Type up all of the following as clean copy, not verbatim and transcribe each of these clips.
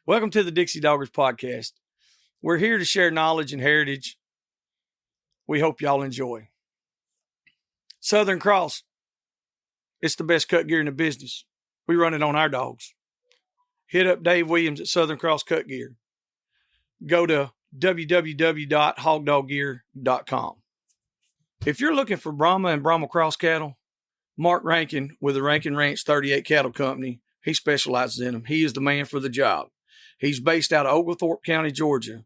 Welcome to the Dixie Doggers podcast. We're here to share knowledge and heritage. We hope y'all enjoy. Southern Cross. It's the best cut gear in the business. We run it on our dogs. Hit up Dave Williams at Southern Cross Cut Gear. Go to www.hogdoggear.com. If you're looking for Brahma and Brahma Cross cattle, Marc Rankin with the Rankin Ranch 38 Cattle Company, he specializes in them. He is the man for the job. He's based out of Oglethorpe County, Georgia,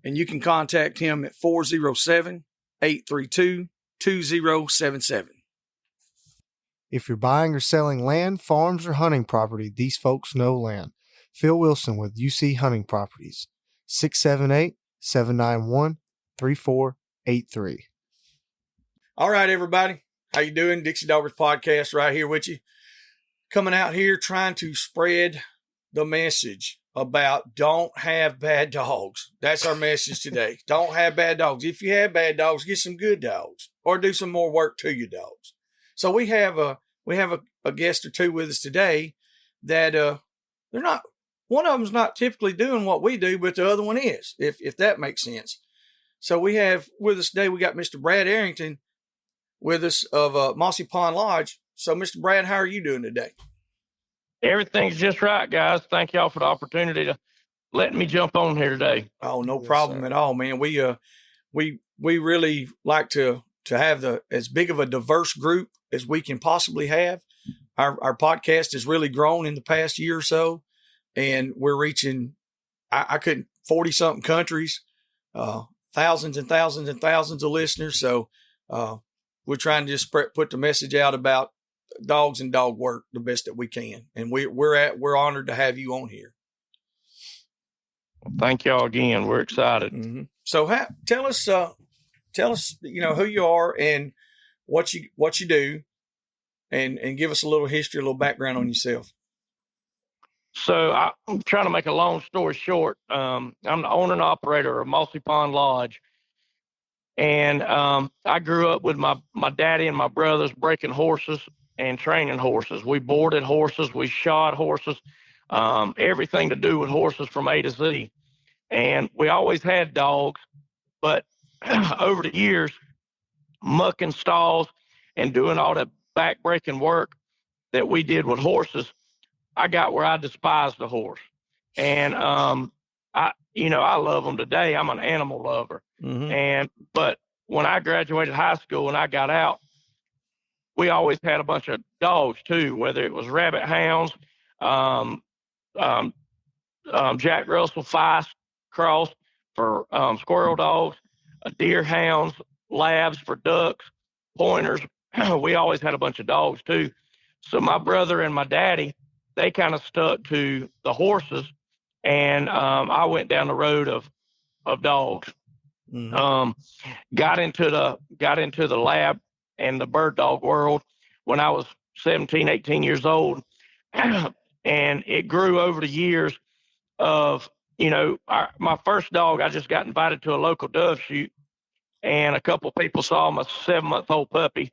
and you can contact him at 407-832-2077. If you're buying or selling land, farms, or hunting property, these folks know land. Phil Wilson with UC Hunting Properties, 678-791-3483. All right, everybody. How you doing? Dixie Doggers podcast right here with you. Coming out here trying to spread the message about don't have bad dogs. That's our message today. Don't have bad dogs. If you have bad dogs, get some good dogs or do some more work to your dogs. So we have a guest or two with us today that they're not, one of them's not typically doing what we do, but the other one is, if that makes sense. So we have with us today, we got Mr. Brad Arington with us of Mossy Pond Lodge. So Mr. Brad, how are you doing today? Everything's just right, guys. Thank y'all for the opportunity to letting me jump on here today. Oh, no problem at all, man. We really like to have as big of a diverse group as we can possibly have. Our podcast has really grown in the past year or so, and we're reaching, I couldn't, 40 something countries, thousands and thousands and thousands of listeners. So we're trying to just put the message out about dogs and dog work the best that we can. And we're honored to have you on here. Well, thank y'all again. We're excited. Mm-hmm. So tell us, who you are and what you do, and give us a little history, a little background on yourself. So I'm trying to make a long story short. I'm the owner and operator of Mossy Pond Lodge. And I grew up with my daddy and my brothers breaking horses and training horses. We boarded horses, we shod horses, everything to do with horses from A to Z. And we always had dogs, but over the years, mucking stalls and doing all that back-breaking work that we did with horses, I got where I despised the horse. And I love them today. I'm an animal lover. Mm-hmm. But when I graduated high school and I got out, we always had a bunch of dogs too, whether it was rabbit hounds, Jack Russell Feist cross for squirrel dogs, deer hounds, labs for ducks, pointers. We always had a bunch of dogs too. So my brother and my daddy, they kind of stuck to the horses, and I went down the road of dogs. Mm-hmm. Got into the lab and the bird dog world when I was 17, 18 years old. And it grew over the years of, my first dog, I just got invited to a local dove shoot, and a couple people saw my 7-month-old puppy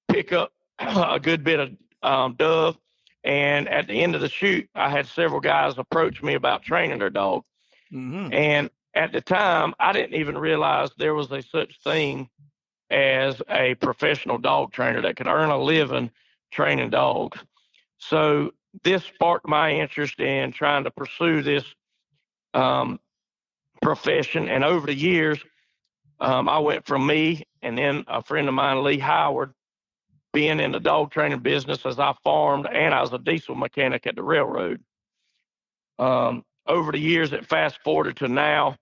pick up a good bit of dove. And at the end of the shoot, I had several guys approach me about training their dog. Mm-hmm. And at the time, I didn't even realize there was a such thing as a professional dog trainer that could earn a living training dogs. So this sparked my interest in trying to pursue this profession. And over the years, I went from me and then a friend of mine, Lee Howard, being in the dog training business as I farmed, and I was a diesel mechanic at the railroad. Over the years, it fast forwarded to now.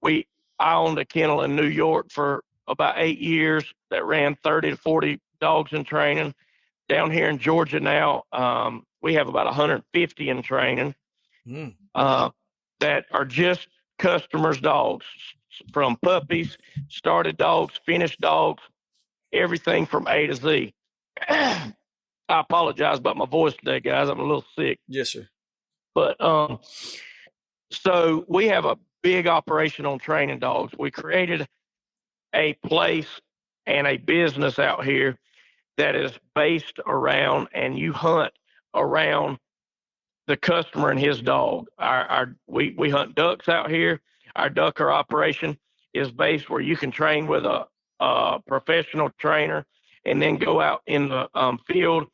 I owned a kennel in New York for about 8 years that ran 30 to 40 dogs in training. Down here in Georgia now, we have about 150 in training that are just customers' dogs, from puppies, started dogs, finished dogs, everything from A to Z. I apologize about my voice today, guys. I'm a little sick. Yes, sir. But so we have a big operation on training dogs. We created a place and a business out here that is based around, and you hunt around the customer and his dog. We hunt ducks out here. Our ducker operation is based where you can train with a professional trainer and then go out in the field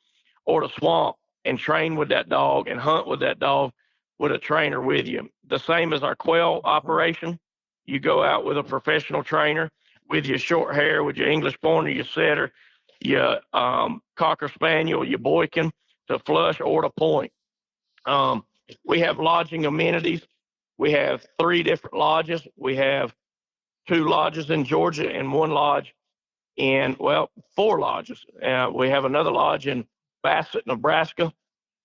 or the swamp and train with that dog and hunt with that dog with a trainer with you. The same as our quail operation. You go out with a professional trainer with your short hair, with your English pointer, your setter, your Cocker Spaniel, your Boykin to flush or to point. We have lodging amenities. We have 3 different lodges. We have 2 lodges in Georgia and 1 lodge in, 4 lodges. We have another lodge in Bassett, Nebraska,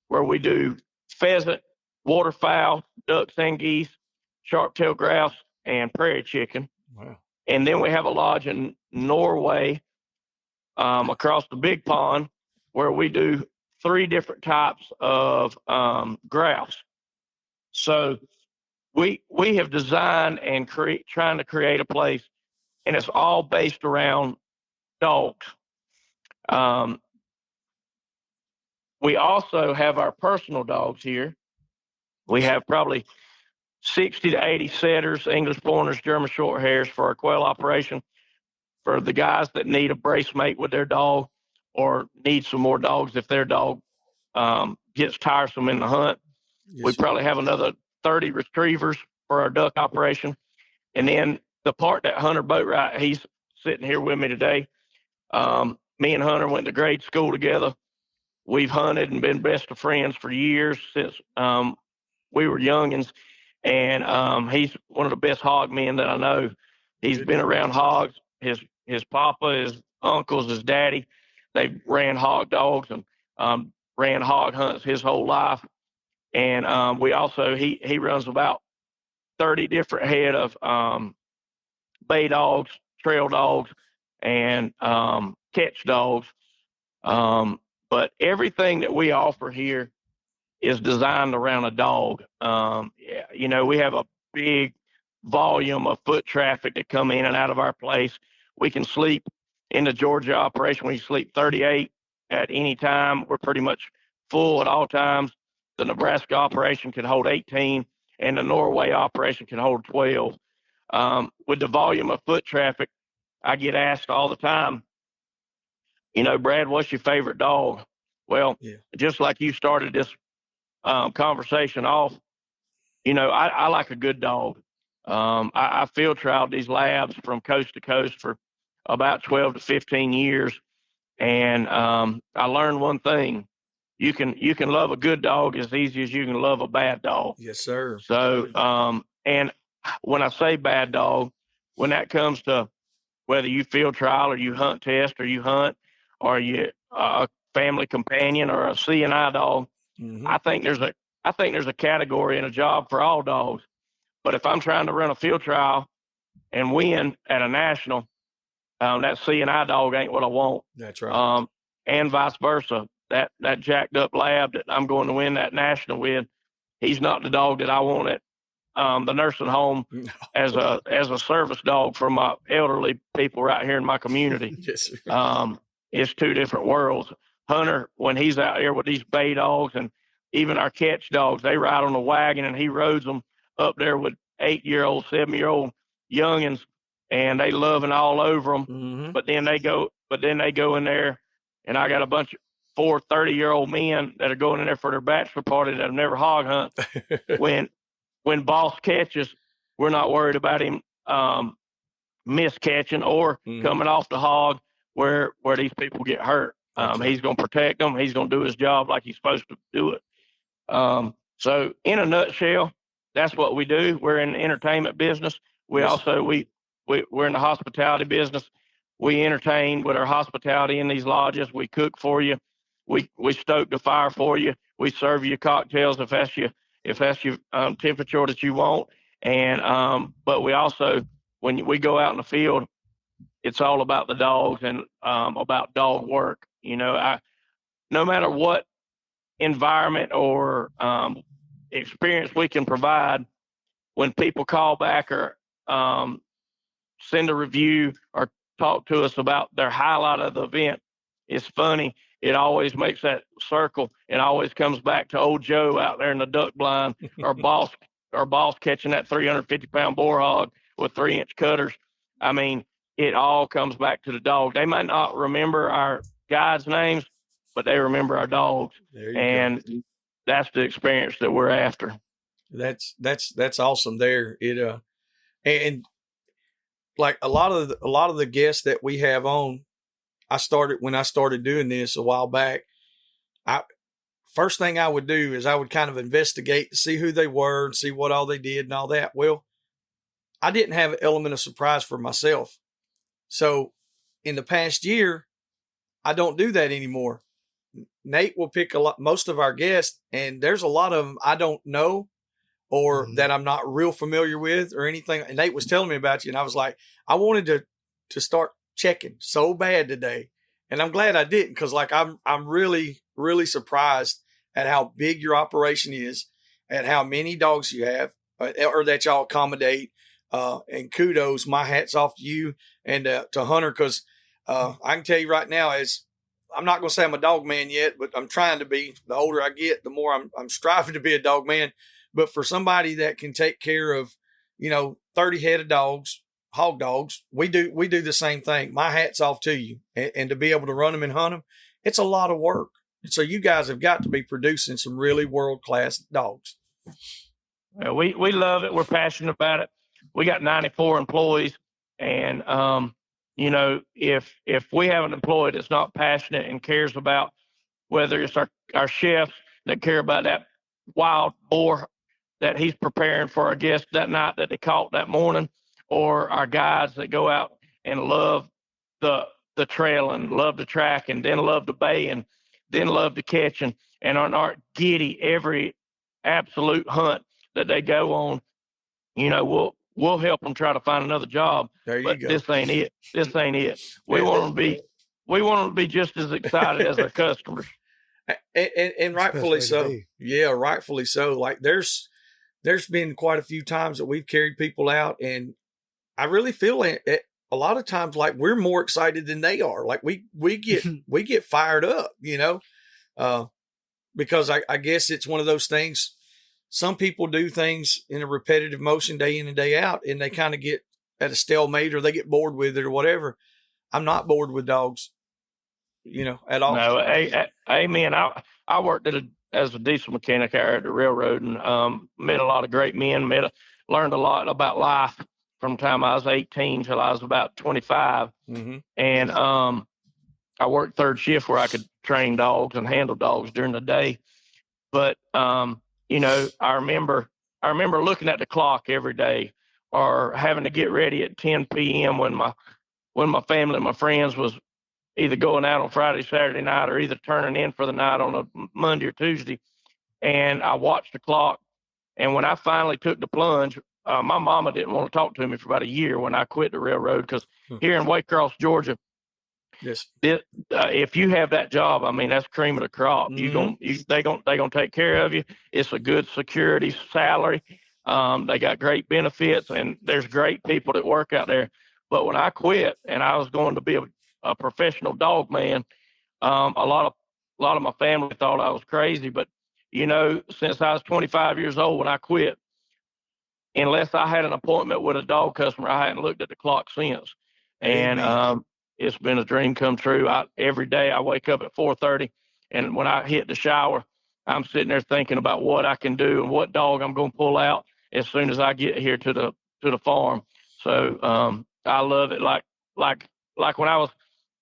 where we do pheasant, waterfowl, ducks and geese, sharp-tailed grouse, and prairie chicken. Wow. And then we have a lodge in Norway, across the big pond, where we do 3 different types of grouse. So we have designed and trying to create a place, and it's all based around dogs. We also have our personal dogs here. We have probably 60 to 80 setters, English pointers, German short hairs for our quail operation. For the guys that need a brace mate with their dog or need some more dogs if their dog gets tiresome in the hunt. Yes, we probably have another 30 retrievers for our duck operation. And then the part that Hunter Boatwright, he's sitting here with me today. Me and Hunter went to grade school together. We've hunted and been best of friends for years since we were youngins. And he's one of the best hog men that I know. He's been around hogs. His papa, his uncles, his daddy, they ran hog dogs and ran hog hunts his whole life. And we also, he runs about 30 different head of bay dogs, trail dogs, and catch dogs. But everything that we offer here is designed around a dog. We have a big volume of foot traffic that come in and out of our place. We can sleep in the Georgia operation. We sleep 38 at any time. We're pretty much full at all times. The Nebraska operation can hold 18, and the Norway operation can hold 12. With the volume of foot traffic, I get asked all the time, Brad, what's your favorite dog? Well, just like you started this conversation off, I like a good dog. I field trialed these labs from coast to coast for about 12 to 15 years. And I learned one thing. You can love a good dog as easy as you can love a bad dog. Yes, sir. So, and when I say bad dog, when that comes to whether you field trial or you hunt test or you hunt or you a family companion or a C&I dog, I think there's a category and a job for all dogs. But if I'm trying to run a field trial and win at a national, that C&I dog ain't what I want. That's right. And vice versa. That jacked up lab that I'm going to win that national with, he's not the dog that I want at the nursing home as a service dog for my elderly people right here in my community. Yes, sir. It's 2 different worlds. Hunter, when he's out here with these bay dogs and even our catch dogs, they ride on a wagon and he roads them up there with 8-year-old, 7-year-old youngins, and they loving all over them. But then they go in there, and I got a bunch of 4 30-year-old men that are going in there for their bachelor party that have never hog hunt. when boss catches, we're not worried about him miscatching or coming off the hog where these people get hurt. He's going to protect them. He's going to do his job like he's supposed to do it. So in a nutshell, that's what we do. We're in the entertainment business. We're in the hospitality business. We entertain with our hospitality in these lodges. We cook for you. We stoke the fire for you. We serve you cocktails if that's your temperature that you want. And but we also, when we go out in the field, it's all about the dogs and about dog work. No matter what environment or experience we can provide, when people call back or send a review or talk to us about their highlight of the event, it's funny. it always makes that circle and always comes back to old Joe out there in the duck blind, or boss catching that 350-pound boar hog with 3-inch cutters. I mean, it all comes back to the dog. They might not remember our guys' names, but they remember our dogs. There you and go. That's the experience that we're after. That's awesome there. And like a lot of the guests that we have on, when I started doing this a while back, first thing I would do is I would kind of investigate to see who they were and see what all they did and all that. Well, I didn't have an element of surprise for myself. So in the past year, I don't do that anymore. Nate will pick most of our guests, and there's a lot of them I don't know or that I'm not real familiar with or anything. And Nate was telling me about you, and I was like, I wanted to start checking so bad today. And I'm glad I didn't, because like I'm really, really surprised at how big your operation is, at how many dogs you have, or that y'all accommodate. And kudos, my hat's off to you and to Hunter, because I can tell you right now, I'm not going to say I'm a dog man yet, but I'm trying to be. The older I get, the more I'm striving to be a dog man. But for somebody that can take care of, 30 head of dogs, hog dogs, we do the same thing. My hat's off to you. And to be able to run them and hunt them, it's a lot of work. And so you guys have got to be producing some really world-class dogs. We love it. We're passionate about it. We got 94 employees, and if we have an employee that's not passionate and cares about, whether it's our chefs that care about that wild boar that he's preparing for our guests that night that they caught that morning, or our guides that go out and love the trail and love the track and then love the bay and then love the catching and aren't giddy every absolute hunt that they go on, we'll help them try to find another job. There you but go. This ain't it. We want them to be just as excited as our customers. And rightfully so. Yeah, rightfully so. Like there's been quite a few times that we've carried people out, and I really feel it a lot of times like we're more excited than they are. Like we get fired up, because I guess it's one of those things. Some people do things in a repetitive motion day in and day out, and they kind of get at a stalemate, or they get bored with it or whatever. I'm not bored with dogs, at all. No, amen. I worked as a diesel mechanic out at the railroad, and met a lot of great men. Learned a lot about life from the time I was 18 till I was about 25. Mm-hmm. And I worked third shift where I could train dogs and handle dogs during the day. But I remember looking at the clock every day, or having to get ready at 10 p.m. when my family and my friends was either going out on Friday, Saturday night, or either turning in for the night on a Monday or Tuesday. And I watched the clock. And when I finally took the plunge, my mama didn't want to talk to me for about a year when I quit the railroad, because here in Waycross, Georgia, yes, if you have that job, I mean, that's cream of the crop. Mm-hmm. They gonna take care of you. It's a good security salary. They got great benefits, and there's great people that work out there. But when I quit and I was going to be a professional dog man, a lot of my family thought I was crazy. But since I was 25 years old when I quit, unless I had an appointment with a dog customer, I hadn't looked at the clock since. Amen. And it's been a dream come true. Every day I wake up at 4:30, and when I hit the shower, I'm sitting there thinking about what I can do and what dog I'm going to pull out as soon as I get here to the farm. So I love it. Like when I was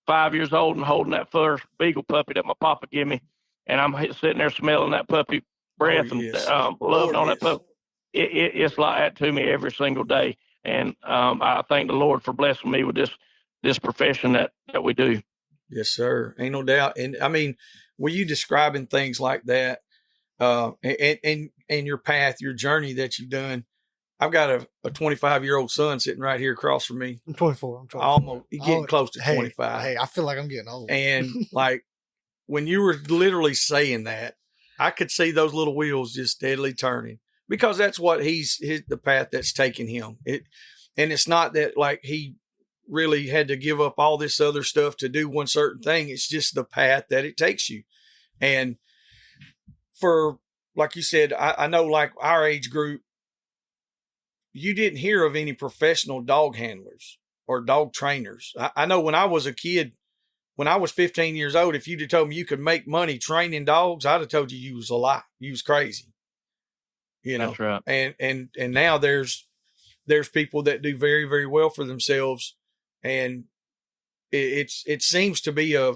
5 years old and holding that first beagle puppy that my papa gave me, and I'm sitting there smelling that puppy breath and loving on that puppy. It's like that to me every single day. And I thank the Lord for blessing me with this profession that we do. Yes, sir. Ain't no doubt. And I mean, were you describing things like that, and your path, your journey that you've done? I've got a 25-year-old son sitting right here across from me. I'm 24. Almost getting close to 25. Hey, I feel like I'm getting old. And like when you were literally saying that, I could see those little wheels just steadily turning, because that's what the path that's taking him. And it's not that like he really had to give up all this other stuff to do one certain thing. It's just the path that it takes you. And for, like you said, I know like our age group, you didn't hear of any professional dog handlers or dog trainers. I know when I was a kid, when I was 15 years old, if you'd have told me you could make money training dogs, I'd have told you was a lie. You was crazy. That's right. And now there's people that do very, very well for themselves, and it seems to be a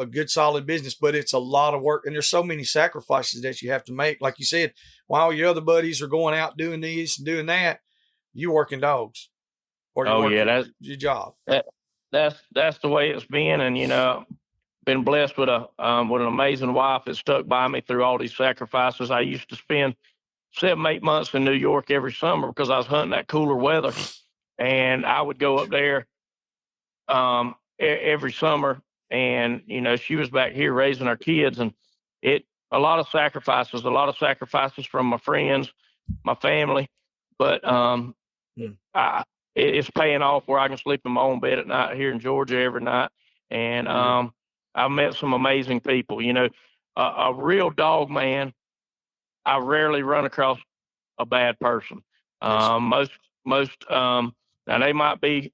good solid business, but it's a lot of work, and there's so many sacrifices that you have to make. Like you said, while your other buddies are going out doing this and doing that, you working dogs, or you're working that's your job. That's the way it's been, and been blessed with an amazing wife that stuck by me through all these sacrifices. I used to spend 7-8 months in New York every summer because I was hunting that cooler weather, and I would go up there every summer, and she was back here raising our kids, and a lot of sacrifices from my friends, my family, but it's paying off where I can sleep in my own bed at night here in Georgia every night, and I've met some amazing people. A real dog man, I rarely run across a bad person. Most now they might be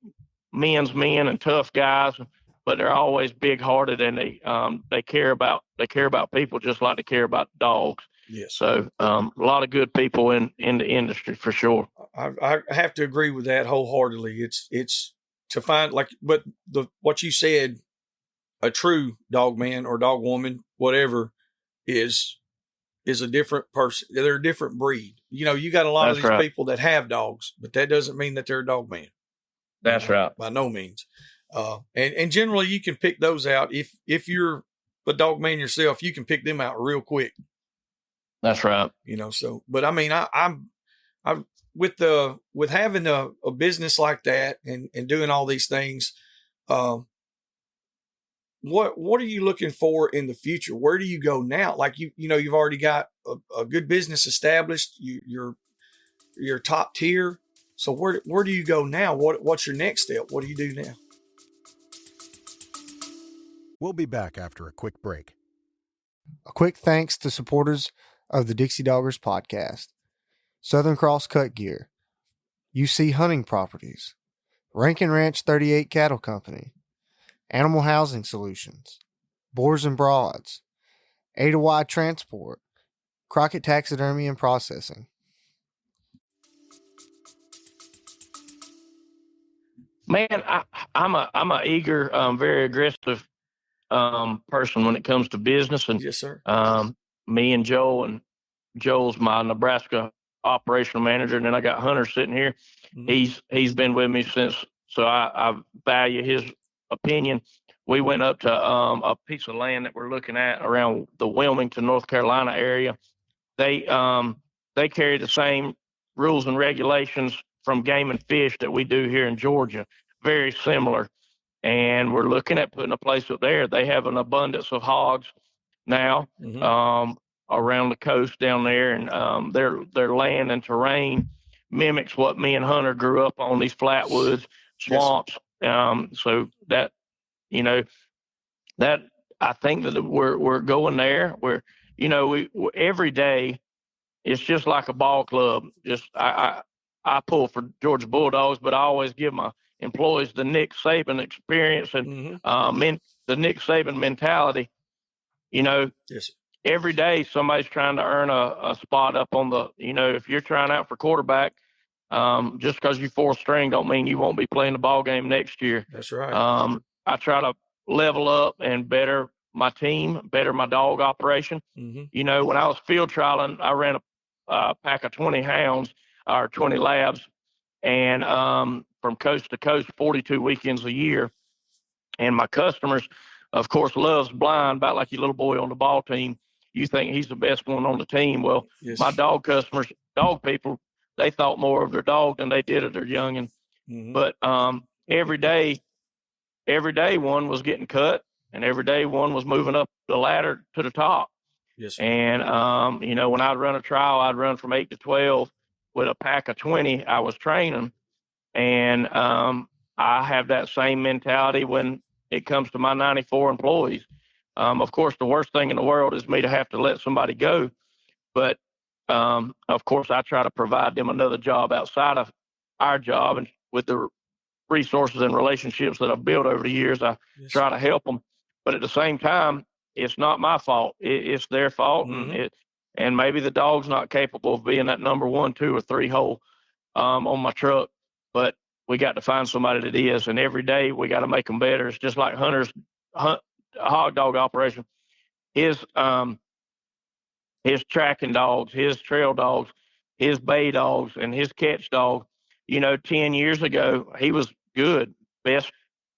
men's men and tough guys, but they're always big hearted, and they care about people just like they care about dogs. Yes. So a lot of good people in the industry for sure. I have to agree with that wholeheartedly. It's to find but what you said, a true dog man or dog woman, whatever, is a different person. They're a different breed. You got a lot of these people that have dogs, but that doesn't mean that they're a dog man. That's right. By no means. And generally you can pick those out. If you're a dog man yourself, you can pick them out real quick. That's right. But I mean, I'm with having a business like that and doing all these things, what are you looking for in the future? Where do you go now? Like you've already got a good business established. You're top tier. So where do you go now? What's your next step? What do you do now? We'll be back after a quick break. A quick thanks to supporters of the Dixie Doggers podcast: Southern Cross Cut Gear, UC Hunting Properties, Rankin Ranch 38 Cattle Company, Animal Housing Solutions, Boars N Broads, Ada Wide Transport, Crockett Taxidermy and Processing. Man, I'm a eager, very aggressive person when it comes to business, and yes, sir. Me and Joel's my Nebraska operational manager, and then I got Hunter sitting here. Mm-hmm. He's been with me since, so I value his opinion. We went up to a piece of land that we're looking at around the Wilmington, North Carolina area. They carry the same rules and regulations from Game and Fish that we do here in Georgia, very similar. And we're looking at putting a place up there. They have an abundance of hogs now around the coast down there, and their land and terrain mimics what me and Hunter grew up on, these flatwoods, swamps. So that, that I think that we're going there. We every day it's just like a ball club. Just I pull for Georgia Bulldogs, but I always give my employees the Nick Saban experience and the Nick Saban mentality. Yes. Every day somebody's trying to earn a spot up on the. If you're trying out for quarterback, just because you're fourth string don't mean you won't be playing the ball game next year. That's right. I try to level up and better my team, better my dog operation. When I was field trialing, I ran a pack of 20 hounds or 20 labs, and from coast to coast, 42 weekends a year. And my customers, of course, loves blind, about like your little boy on the ball team. You think he's the best one on the team. Well, my dog customers, dog people, they thought more of their dog than they did of their youngin'. But every day one was getting cut, and every day one was moving up the ladder to the top. Yes. And, when I'd run a trial, I'd run from 8 to 12 with a pack of 20 I was training. And I have that same mentality when it comes to my 94 employees. Of course, the worst thing in the world is me to have to let somebody go. But, of course, I try to provide them another job outside of our job. And with the resources and relationships that I've built over the years, I try to help them. But at the same time, it's not my fault. It's their fault. Mm-hmm. And maybe the dog's not capable of being that number 1, 2, or 3 hole on my truck. But we got to find somebody that is. And every day we got to make them better. It's just like Hunter's hog dog operation. His tracking dogs, his trail dogs, his bay dogs, and his catch dog, 10 years ago, he was good, best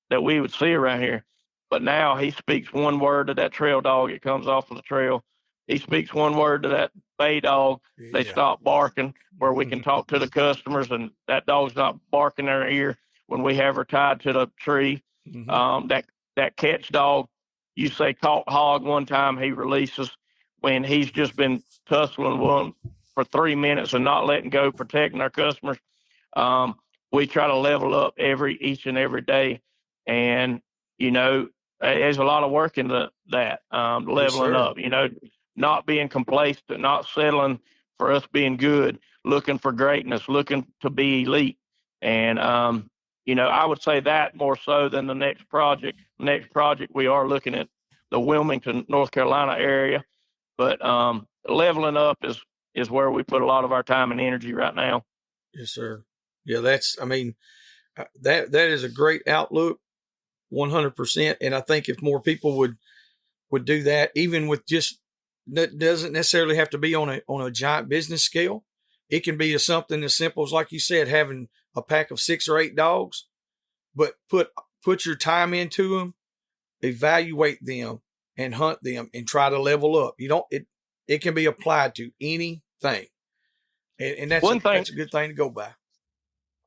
that we would see around here. But now he speaks one word to that trail dog, it comes off of the trail. He speaks one word to that bay dog, they stop barking, where we can talk to the customers, and that dog's not barking in our ear when we have her tied to the tree. Mm-hmm. That catch dog, you say caught hog one time, he releases when he's just been tussling one for 3 minutes and not letting go, protecting our customers. We try to level up each and every day. And, there's a lot of work in that, leveling up, not being complacent, not settling for us being good, looking for greatness, looking to be elite. And, I would say that more so than the next project. Next project, we are looking at the Wilmington, North Carolina area. But leveling up is where we put a lot of our time and energy right now. Yes, sir. Yeah, that is a great outlook, 100%. And I think if more people would do that, even with just, that doesn't necessarily have to be on a giant business scale. It can be something as simple as, like you said, having a pack of 6 or 8 dogs, but put your time into them, evaluate them, and hunt them, and try to level up. It can be applied to anything, and that's a good thing to go by.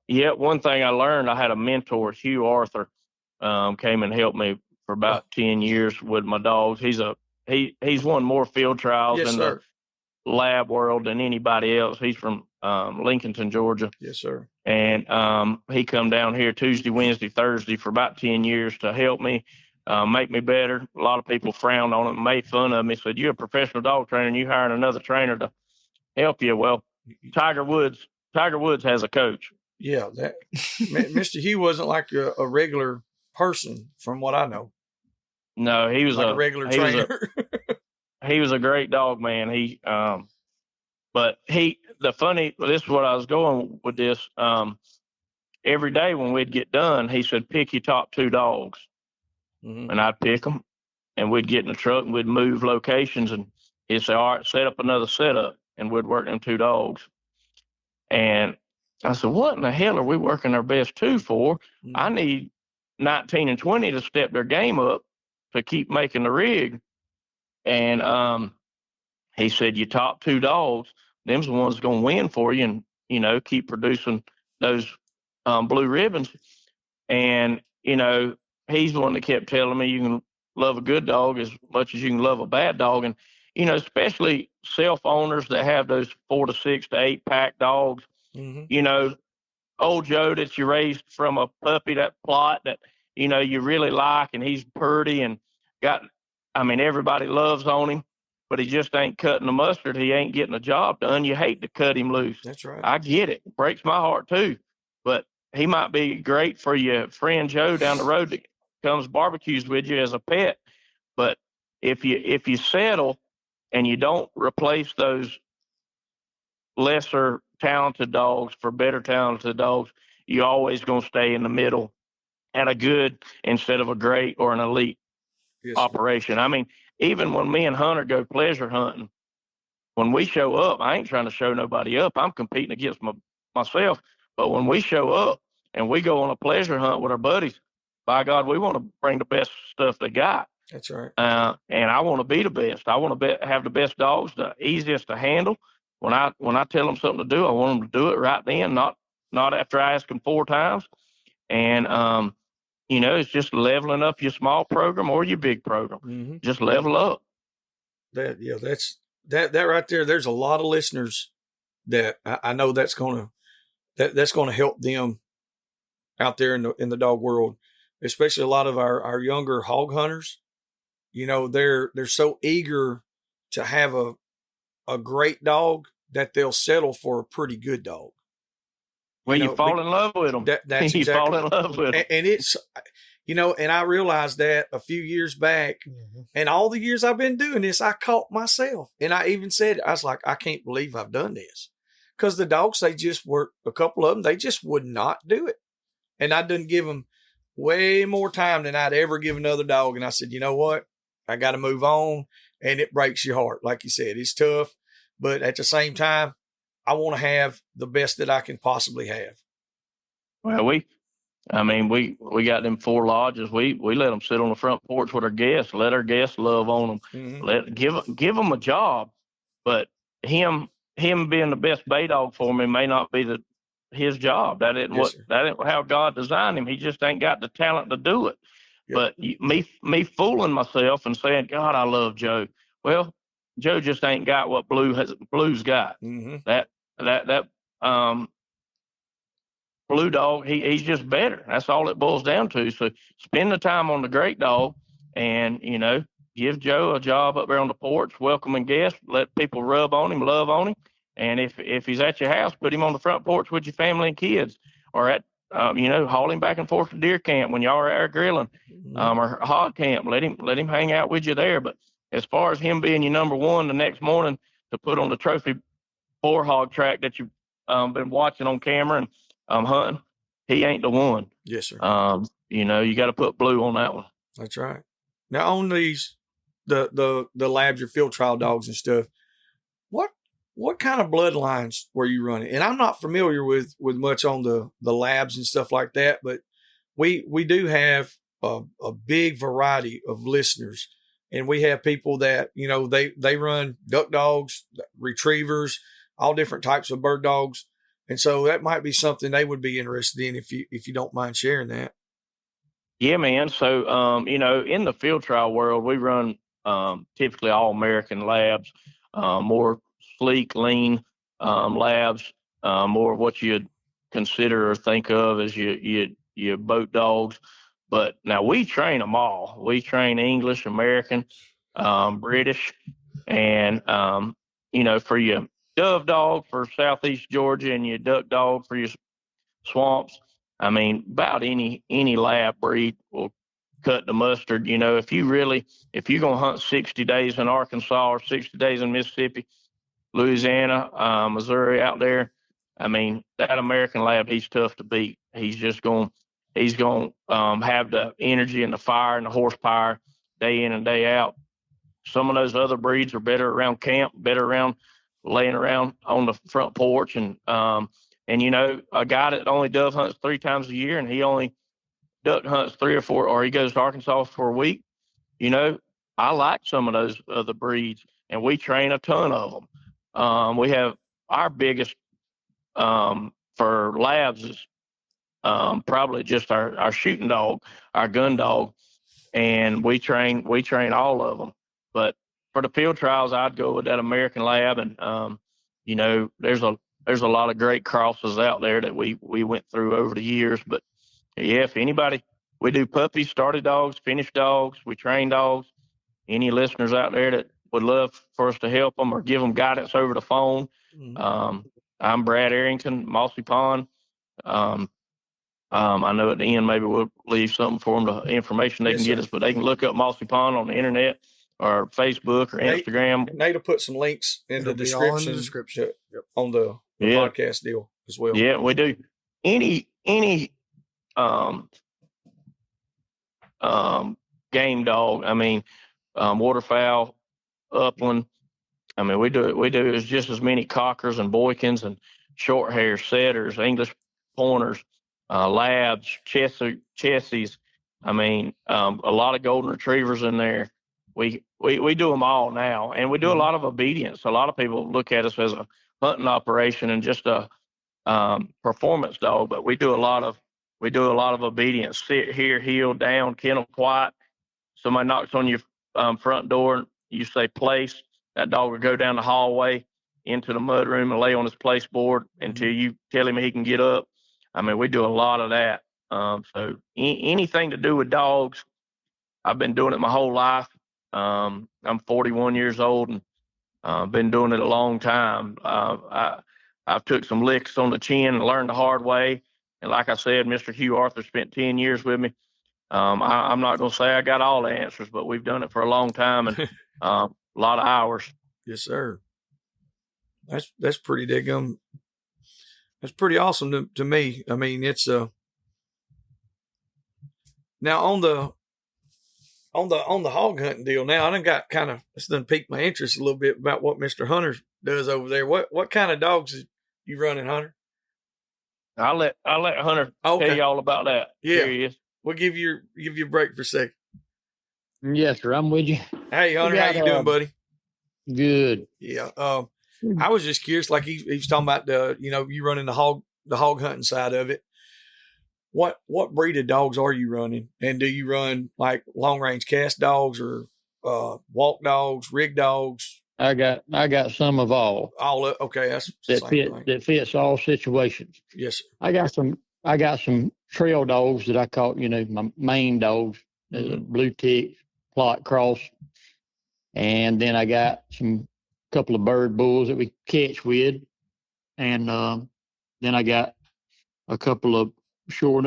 Yeah, one thing I learned, I had a mentor, Hugh Arthur, came and helped me for about 10 years with my dogs. He's won more field trials in the lab world than anybody else. He's from Lincolnton, Georgia. Yes, sir. And he come down here Tuesday, Wednesday, Thursday for about 10 years to help me, make me better. A lot of people frowned on it, made fun of me, said, "You're a professional dog trainer and you hiring another trainer to help you." Well, Tiger Woods has a coach. Yeah, that Mr. Hugh wasn't like a regular person, from what I know. No, he was like a regular trainer. He was a great dog, man. This is what I was going with this. Every day when we'd get done, he said, "Pick your top 2 dogs." Mm-hmm. And I'd pick them, and we'd get in the truck and we'd move locations, and he'd say, "All right, set up another setup," and we'd work them 2 dogs. And I said, "What in the hell are we working our best 2 for? Mm-hmm. I need 19 and 20 to step their game up to keep making the rig." And he said, "Your top 2 dogs, them's the ones going to win for you, and, keep producing those blue ribbons." And, he's the one that kept telling me you can love a good dog as much as you can love a bad dog. And, especially self-owners that have those 4 to 6 to 8 pack dogs, mm-hmm. Old Joe that you raised from a puppy, that plot that, you really like, and he's pretty and everybody loves on him, but he just ain't cutting the mustard. He ain't getting the job done. You hate to cut him loose. That's right. I get it. It breaks my heart too. But he might be great for your friend Joe down the road that comes barbecues with you as a pet. But if you settle and you don't replace those lesser talented dogs for better talented dogs, you're always going to stay in the middle at a good instead of a great or an elite operation. Even when me and Hunter go pleasure hunting, when we show up, I ain't trying to show nobody up. I'm competing against myself. But when we show up and we go on a pleasure hunt with our buddies, by God, we want to bring the best stuff they got. That's right. And I want to be the best. I want to have the best dogs, the easiest to handle. When I tell them something to do, I want them to do it right then, not after I ask them 4 times. And it's just leveling up your small program or your big program. Mm-hmm. Just level up. That right there. There's a lot of listeners that I know that's going to help them out there in the dog world, especially a lot of our younger hog hunters. They're so eager to have a great dog that they'll settle for a pretty good dog. When you fall in love with them, that's you exactly, fall in love with them. and it's, and I realized that a few years back, and all the years I've been doing this, I caught myself, and I even said, I was like, I can't believe I've done this, because the dogs, they just were, a couple of them, they just would not do it, and I didn't give them way more time than I'd ever give another dog, and I said, you know what, I got to move on, and it breaks your heart, like you said, it's tough, but at the same time, I want to have the best that I can possibly have. Well, we got them 4 lodges. We let them sit on the front porch with our guests. Let our guests love on them. Mm-hmm. Give them a job. But him being the best bay dog for me may not be his job. That isn't how God designed him. He just ain't got the talent to do it. Yep. But me fooling myself and saying, God, I love Joe. Well, Joe just ain't got what Blue's got. Mm-hmm. That Blue dog, he's just better. That's all it boils down to. So spend the time on the great dog, and give Joe a job up there on the porch, welcoming guests, let people rub on him, love on him. And if he's at your house, put him on the front porch with your family and kids, or at haul him back and forth to deer camp when y'all are out grilling, or hog camp. Let him hang out with you there. But as far as him being your number one the next morning to put on the trophy boar hog track that you've been watching on camera and hunting, he ain't the one. Yes, sir. You got to put Blue on that one. That's right. Now on these, the labs, your field trial dogs and stuff, what kind of bloodlines were you running? And I'm not familiar with much on the labs and stuff like that, but we do have a big variety of listeners, and we have people that they run duck dogs, retrievers, all different types of bird dogs, and so that might be something they would be interested in if you don't mind sharing that. Yeah, man. So in the field trial world, we run typically all American labs, more sleek, lean labs, more what you'd consider or think of as your boat dogs. But now we train them all. We train English, American, British, and for your dove dog for Southeast Georgia and your duck dog for your swamps. I mean, about any lab breed will cut the mustard. If you're going to hunt 60 days in Arkansas or 60 days in Mississippi, Louisiana, Missouri, out there, I mean, that American lab, he's tough to beat. He's going to have the energy and the fire and the horsepower day in and day out. Some of those other breeds are better around camp, better around laying around on the front porch. And a guy that only dove hunts 3 times a year and he only duck hunts 3 or 4, or he goes to Arkansas for a week, I like some of those other breeds, and we train a ton of them. We have our biggest for labs is probably just our shooting dog, our gun dog, and we train all of them. But for the field trials, I'd go with that American lab, and there's a lot of great crosses out there that we went through over the years. But yeah, if anybody, we do puppies, started dogs, finished dogs, we train dogs. Any listeners out there that would love for us to help them or give them guidance over the phone, I'm Brad Arington, Mossy Pond. I know at the end maybe we'll leave something for them, the information they can get us, but they can look up Mossy Pond on the internet or Facebook or Instagram. Nate will put some links in the description on the podcast deal as well. Yeah, we do. Any game dog, I mean, waterfowl, upland, I mean, we do is just as many cockers and boykins and short hair setters, English pointers, labs, chessies. I mean, a lot of golden retrievers in there. We do them all now, and we do a lot of obedience. A lot of people look at us as a hunting operation and just a performance dog, but we do a lot of obedience. Sit here, heel down, kennel quiet. Somebody knocks on your front door, you say place. That dog will go down the hallway into the mudroom and lay on his place board until you tell him he can get up. I mean, we do a lot of that. So anything to do with dogs, I've been doing it my whole life. I'm 41 years old and been doing it a long time. I've took some licks on the chin and learned the hard way. And like I said, Mr. Hugh Arthur spent 10 years with me. I'm not going to say I got all the answers, but we've done it for a long time and a lot of hours. Yes, sir. That's pretty daggum. That's pretty awesome to me. I mean, it's now on the hog hunting deal. Now I done got it's done piqued my interest a little bit about what Mr. Hunter does over there. What kind of dogs is you running, Hunter? I'll let Hunter tell you all about that. Yeah, Here he is. We'll give you a break for a second. Yes, sir. I'm with you. Hey, Hunter, how you doing, buddy? Good. Yeah. I was just curious, like he was talking about you running the hog hunting side of it. What breed of dogs are you running? And do you run like long range cast dogs or walk dogs, rig dogs? I got some of all. Okay, that's the same thing. That fits all situations. Yes, sir. I got some trail dogs that I call, my main dogs, blue tick, plot cross. And then I got couple of bird bulls that we catch with. And then I got a couple of short,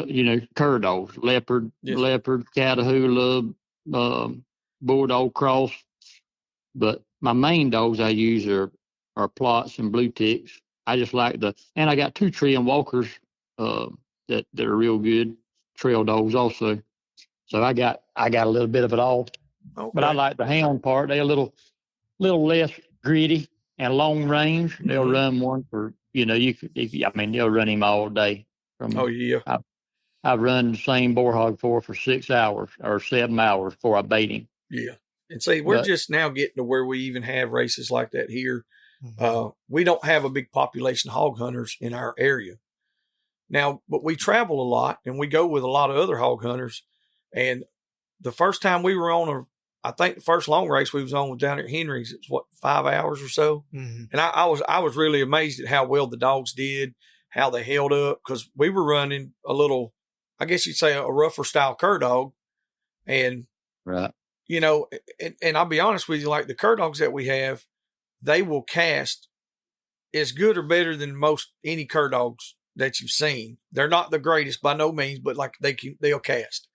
cur dogs, leopard, Catahoula, bulldog cross. But my main dogs I use are plots and blue ticks. I just like and I got 2 tree and walkers that are real good trail dogs also. So I got a little bit of it all. Okay. But I like the hound part. They're a little less gritty and long range. They'll run one for they'll run him all day. I've run the same boar hog for 6 hours or 7 hours before I bait him. Yeah. And see, we're just now getting to where we even have races like that here. We don't have a big population of hog hunters in our area now, but we travel a lot and we go with a lot of other hog hunters. And the first time we were on I think the first long race we was on was down at Henry's. It was 5 hours or so. Mm-hmm. And I was really amazed at how well the dogs did, how they held up, because we were running a little, I guess you'd say a rougher style cur dog. And, right. And I'll be honest with you, like the cur dogs that we have, they will cast as good or better than most any cur dogs that you've seen. They're not the greatest by no means, but like they'll cast.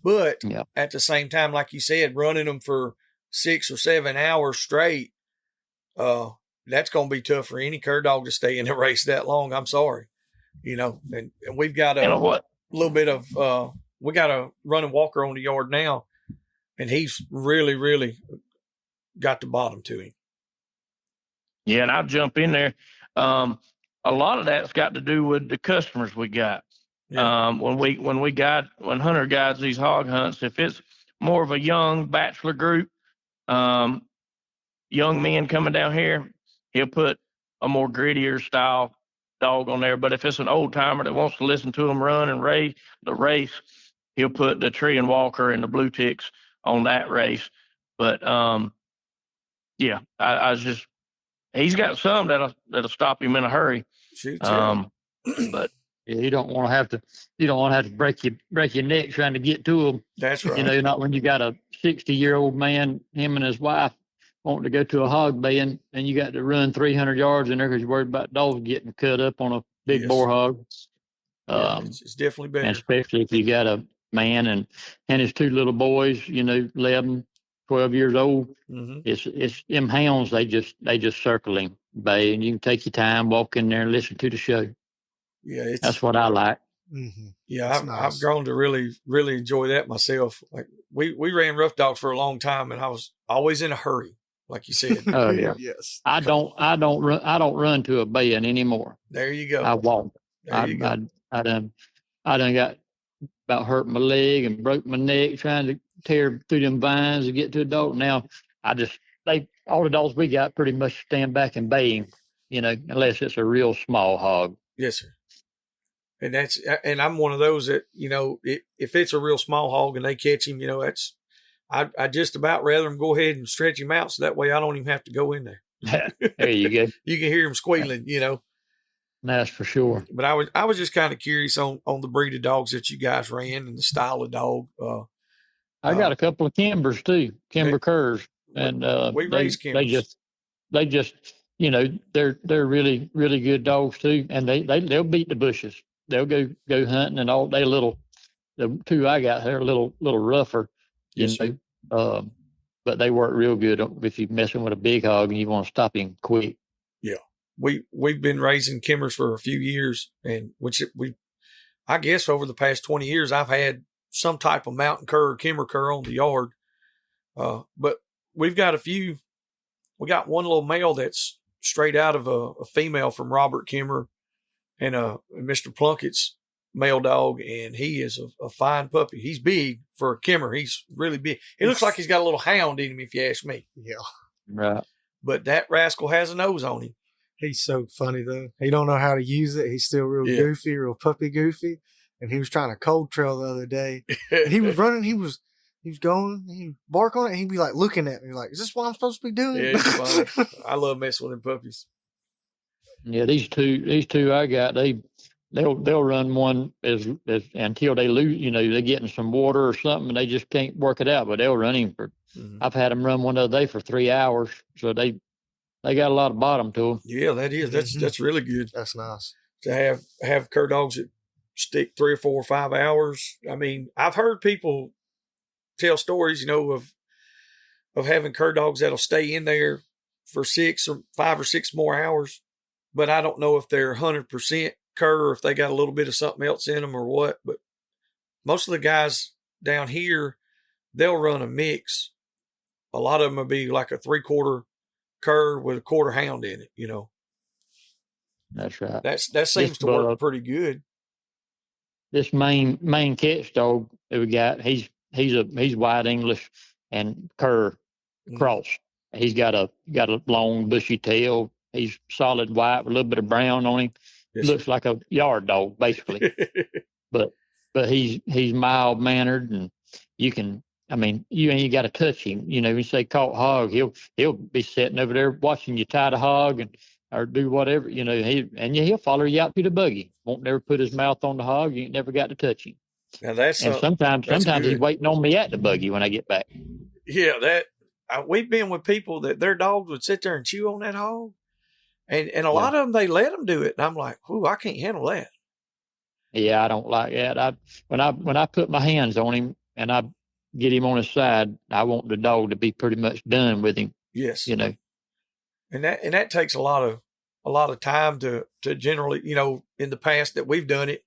But at the same time, like you said, running them for 6 or 7 hours straight, that's going to be tough for any cur dog to stay in the race that long. I'm sorry, and we've got a little bit of, we got a running walker on the yard now, and he's really, really got the bottom to him. Yeah, and I'll jump in there. A lot of that's got to do with the customers we got. Yeah. When Hunter guides these hog hunts, if it's more of a young bachelor group, young men coming down here, he'll put a more grittier style dog on there. But if it's an old timer that wants to listen to him run and race, he'll put the tree and walker and the blue ticks on that race. But he's got some that'll stop him in a hurry. Shoot, but you don't want to have to break your neck trying to get to them. That's right. Not when you got a 60-year-old man, him and his wife wanting to go to a hog bay and you got to run 300 yards in there because you're worried about dogs getting cut up on a big boar hog. It's definitely better. And especially if you got a man and his 2 little boys, 11, 12 years old. Mm-hmm. It's them hounds. They just circle him bay, and you can take your time, walk in there and listen to the show. Yeah, that's what I like. Mm-hmm. Yeah, I've grown to really, really enjoy that myself. Like we ran rough dogs for a long time, and I was always in a hurry, like you said. Oh yeah, yes. I don't run to a bay anymore. There you go. I walk. I done got about hurt my leg and broke my neck trying to tear through them vines to get to a dog. Now all the dogs we got pretty much stand back and bay him, unless it's a real small hog. Yes, sir. And I'm one of those that, if it's a real small hog and they catch him, I just about rather them go ahead and stretch him out so that way I don't even have to go in there. There you go. You can hear him squealing, That's for sure. But I was just kind of curious on the breed of dogs that you guys ran and the style of dog. I got a couple of Kimbers too, Kimber Curs, and we raise Kimbers. they just they're really really good dogs too, and they'll beat the bushes. They'll go hunting and all. The two I got, they're a little rougher, Yes, but they work real good if you're messing with a big hog and you want to stop him quick. Yeah, we've been raising Kimmers for a few years, and I guess over the past 20 years I've had some type of mountain cur or Kimmer cur on the yard. But we've got a few. We got one little male that's straight out of a female from Robert Kimmer and Mr. Plunkett's male dog, and he is a fine puppy. He's big for a Kimmer. He's really big. He looks like he's got a little hound in him, if you ask me. Yeah. Right. But that rascal has a nose on him. He's so funny, though. He don't know how to use it. He's still real goofy, real puppy goofy. And he was trying to cold trail the other day. And he was running. He was going. He'd bark on it. And he'd be like looking at me like, is this what I'm supposed to be doing? Yeah, it's funny. I love messing with them puppies. Yeah, these two I got, they'll run one as until they lose, they're getting some water or something and they just can't work it out, but they'll run him for, I've had them run one the other day for 3 hours. So they got a lot of bottom to them. Yeah, that is. That's really good. That's nice. To have cur dogs that stick 3 or 4 or 5 hours. I mean, I've heard people tell stories, of having cur dogs that'll stay in there for 5 or 6 more hours. But I don't know if they're 100% cur or if they got a little bit of something else in them or what. But most of the guys down here, they'll run a mix. A lot of them will be like a 3/4 cur with a 1/4 hound in it, That's right. That seems to work pretty good. This main catch dog that we got, he's white English and cur cross. He's got a long bushy tail. He's solid white with a little bit of brown on him. Yes, looks like a yard dog basically. but he's mild mannered, and you ain't got to touch him. You say caught hog, he'll be sitting over there watching you tie the hog or do whatever. He'll follow you out to the buggy. Won't never put his mouth on the hog. You ain't never got to touch him. Now sometimes he's waiting on me at the buggy when I get back. Yeah, we've been with people that their dogs would sit there and chew on that hog, and a lot of them they let them do it, and I'm like, "Ooh, I can't handle that." Yeah, I don't like that. When I put my hands on him and I get him on his side, I want the dog to be pretty much done with him. Yes, and that takes a lot of time to generally, in the past that we've done it,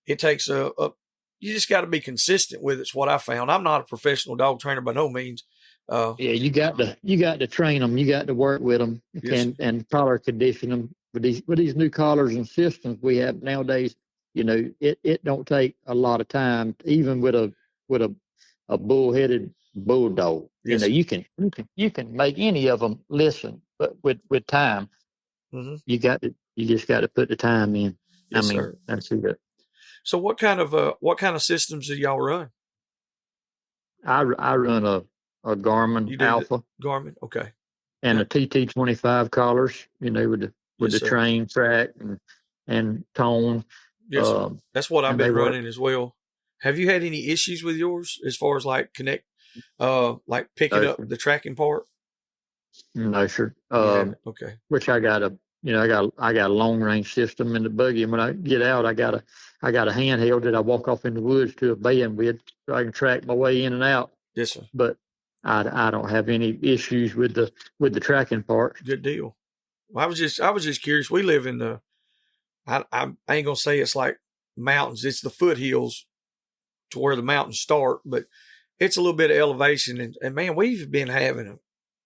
it takes you just got to be consistent with it. It's what I found. I'm not a professional dog trainer by no means. You got to train them. You got to work with them and collar condition them with these new collars and systems we have nowadays. It don't take a lot of time, even with a bull-headed bulldog. Yes. You can make any of them listen, but with time, you just got to put the time in. Yes, sir. That's it. So what kind of systems do y'all run? I run a Garmin Alpha. Garmin, okay. And the TT25 collars, with the train track and tone. Yes, that's what I've been running as well. Have you had any issues with yours as far as like like picking up the tracking part? No, sir. Okay. Which I got a long range system in the buggy, and when I get out, I got a handheld that I walk off in the woods to a bend with, so I can track my way in and out. Yes, sir. But I don't have any issues with the tracking part. Good deal. Well, I was just curious. We live in the, I ain't gonna say it's like mountains. It's the foothills to where the mountains start, but it's a little bit of elevation. And man, we've been having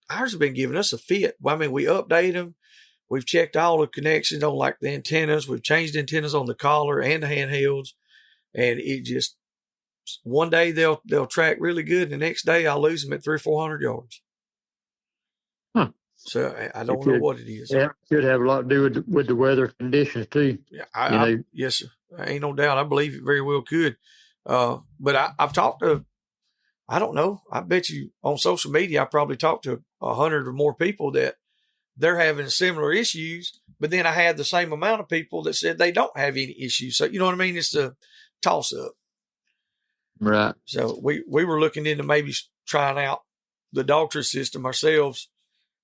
ours have been giving us a fit. I mean, we update them. We've checked all the connections on like the antennas. We've changed antennas on the collar and the handhelds, and it just, one day they'll track really good, and the next day I'll lose them at 300 or 400 yards. Huh. So I don't know what it is. Yeah, it could have a lot to do with the weather conditions too. Yeah, yes, sir. Ain't no doubt. I believe it very well could. But I've talked to, I don't know, I bet you on social media I probably talked to 100 or more people that they're having similar issues. But then I had the same amount of people that said they don't have any issues. So, you know what I mean? It's a toss up. Right. So we were looking into maybe trying out the Daltrey system ourselves,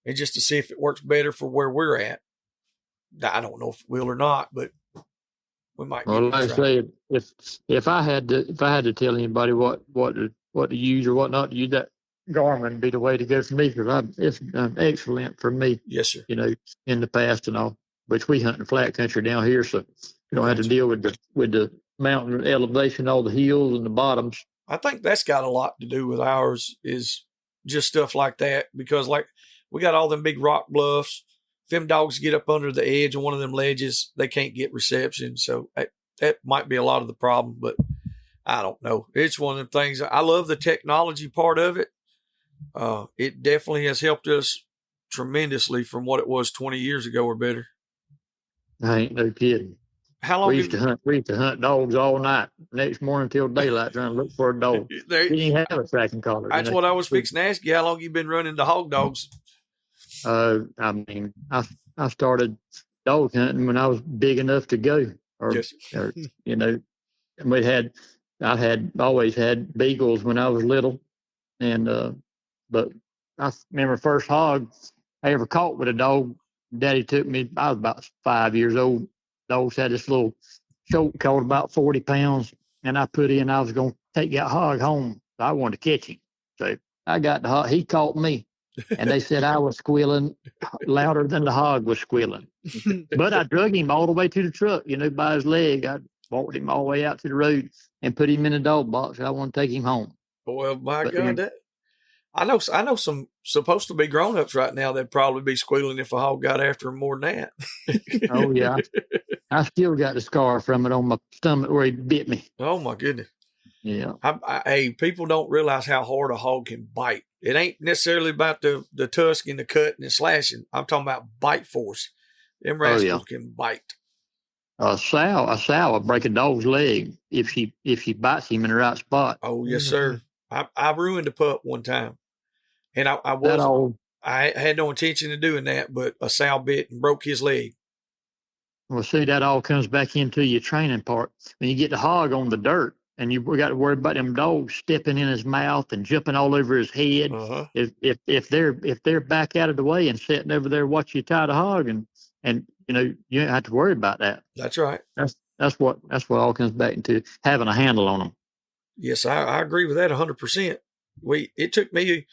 and just to see if it works better for where we're at. I don't know if it will or not, but we might. Well, like I say, if I had to tell anybody what to use or what not to use, that Garmin would be the way to go for me, because it's done excellent for me. Yes, sir. You know, in the past and all, which we hunt in flat country down here, so you don't have to deal with the mountain elevation, all the hills and the bottoms. I think that's got a lot to do with ours, is just stuff like that, because like we got all them big rock bluffs. If them dogs get up under the edge of one of them ledges, they can't get reception. So that might be a lot of the problem, but I don't know. It's one of them things. I love the technology part of it. It definitely has helped us tremendously from what it was 20 years ago or better. I ain't no kidding. How long we used to hunt dogs all night, next morning till daylight, trying to look for a dog. We didn't have a tracking collar. That's what I was fixing to ask you. How long you been running the hog dogs? I mean, I started dog hunting when I was big enough to go, or you know, I had always had beagles when I was little, and but I remember first hog I ever caught with a dog. Daddy took me. I was about 5 years old. Dogs had this little choke called about 40 pounds, and I was going to take that hog home. I wanted to catch him, so I got the hog. He caught me. And they said I was squealing louder than the hog was squealing. But I drug him all the way to the truck, by his leg. I walked him all the way out to the road and put him in a dog box. I want to take him home. Well, my God, I know some supposed to be grown-ups right now that'd probably be squealing if a hog got after him more than that. Oh, yeah. I still got the scar from it on my stomach where he bit me. Oh, my goodness. Yeah. Hey, people don't realize how hard a hog can bite. It ain't necessarily about the tusk and the cut and the slashing. I'm talking about bite force. Them rascals can bite. A sow will break a dog's leg if she bites him in the right spot. Oh, yes, sir. I ruined a pup one time. And I had no intention of doing that, but a sow bit and broke his leg. Well, see, that all comes back into your training part. When you get the hog on the dirt, and we got to worry about them dogs stepping in his mouth and jumping all over his head. Uh-huh. If they're back out of the way and sitting over there watching you tie the hog, and you don't have to worry about that. That's right. That's what all comes back into having a handle on them. Yes, I agree with that 100%. It took me,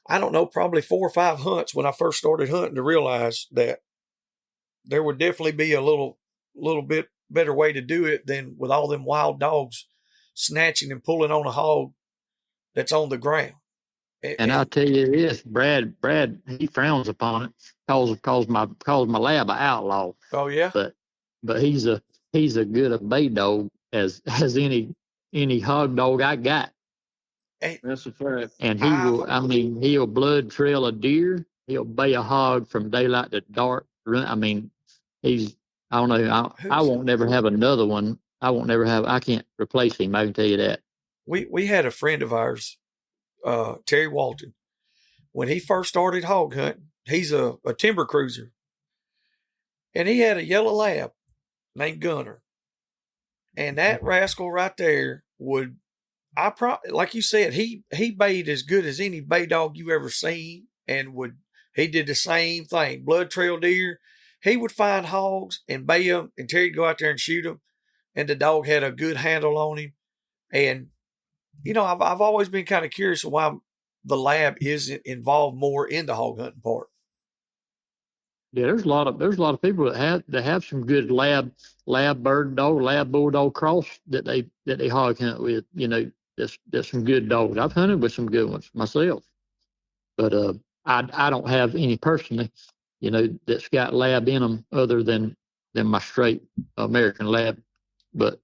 I don't know, probably 4 or 5 hunts when I first started hunting to realize that there would definitely be a little bit better way to do it than with all them wild dogs snatching and pulling on a hog that's on the ground. And I'll tell you this, Brad, he frowns upon it, calls my lab an outlaw. Oh yeah. But he's a good a bay dog as any hog dog I got. Hey, that's a fact. And he'll blood trail a deer. He'll bay a hog from daylight to dark. I don't know. I won't never have another one. I can't replace him. I can tell you that. We had a friend of ours, Terry Walton. When he first started hog hunting, he's a timber cruiser. And he had a yellow lab named Gunner. And that rascal right there like you said, he bayed as good as any bay dog you ever seen, and he did the same thing. Blood trail deer. He would find hogs and bay them, and Terry'd go out there and shoot them. And the dog had a good handle on him. And, I've always been kind of curious why the lab isn't involved more in the hog hunting part. Yeah, there's a lot of people that have some good lab bird dog, lab bulldog cross that they hog hunt with. That's some good dogs. I've hunted with some good ones myself, but I don't have any personally, that's got lab in them other than my straight American lab. But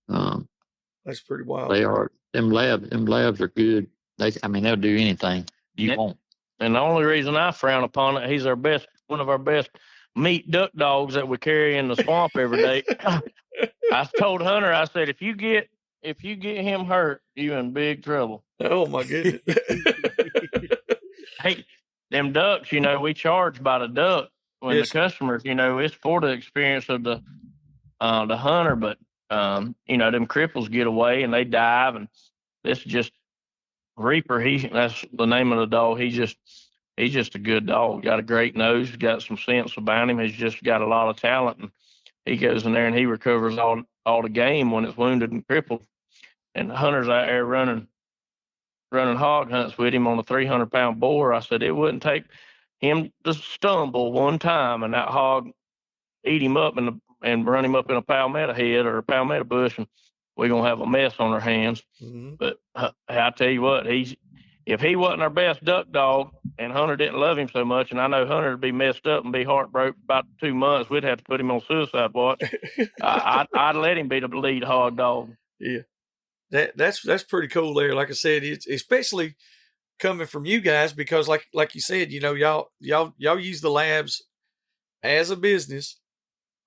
that's pretty wild. They are. Them labs are good. They'll do anything you want. And the only reason I frown upon it, he's one of our best meat duck dogs that we carry in the swamp every day. I told Hunter, I said, if you get him hurt, you in big trouble. Oh my goodness. them ducks, we charge by the duck when the Yes, customers, it's for the experience of the hunter, but them cripples get away and they dive, and this just Reaper. That's the name of the dog. He's just a good dog. Got a great nose. Got some sense about him. He's just got a lot of talent, and he goes in there and he recovers all the game when it's wounded and crippled. And the hunters out there running hog hunts with him on a 300-pound boar. I said it wouldn't take him to stumble one time and that hog eat him up and run him up in a palmetto head or a palmetto bush, and we're gonna have a mess on our hands. mm-hmm. But I tell you what, if he wasn't our best duck dog and Hunter didn't love him so much, and I know Hunter would be messed up and be heartbroken about 2 months, we'd have to put him on suicide watch. I'd let him be the lead hog dog. Yeah, that's pretty cool there. Like I said, it's especially coming from you guys because, like you said, y'all use the labs as a business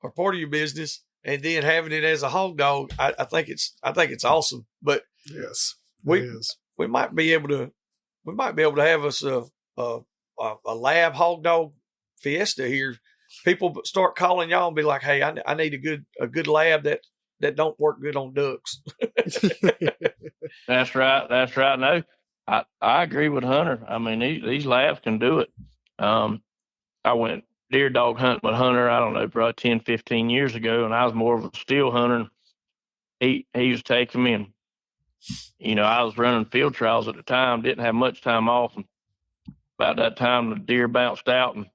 or part of your business, and then having it as a hog dog. I think it's awesome. But yes, we might be able to have us a lab hog dog fiesta here. People start calling y'all and be like, "Hey, I need a good lab that don't work good on ducks." That's right. No, I agree with Hunter. I mean, these labs can do it. I went deer dog hunting with Hunter, I don't know, probably 10, 15 years ago, and I was more of a still hunter. He was taking me, and I was running field trials at the time, didn't have much time off, and about that time the deer bounced out, and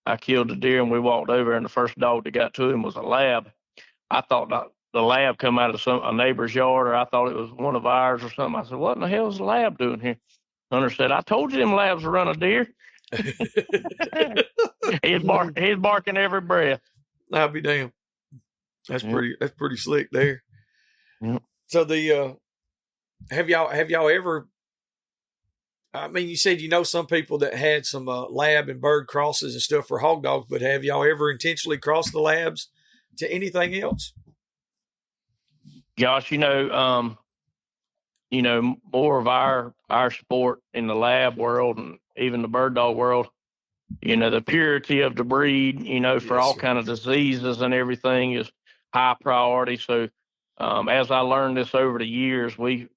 I killed the deer, and we walked over, and the first dog that got to him was a lab. I thought the lab come out of a neighbor's yard, or I thought it was one of ours or something. I said, "What in the hell is the lab doing here?" Hunter said, "I told you them labs run a deer." He's barking every breath. I'll be damned. That's pretty slick there. Yep. So have y'all ever? I mean, you said some people that had some lab and bird crosses and stuff for hog dogs, but have y'all ever intentionally crossed the labs to anything else? Gosh, more of our sport in the lab world and even the bird dog world, the purity of the breed, for all kind of diseases and everything is high priority. So as I learned this over the years, we,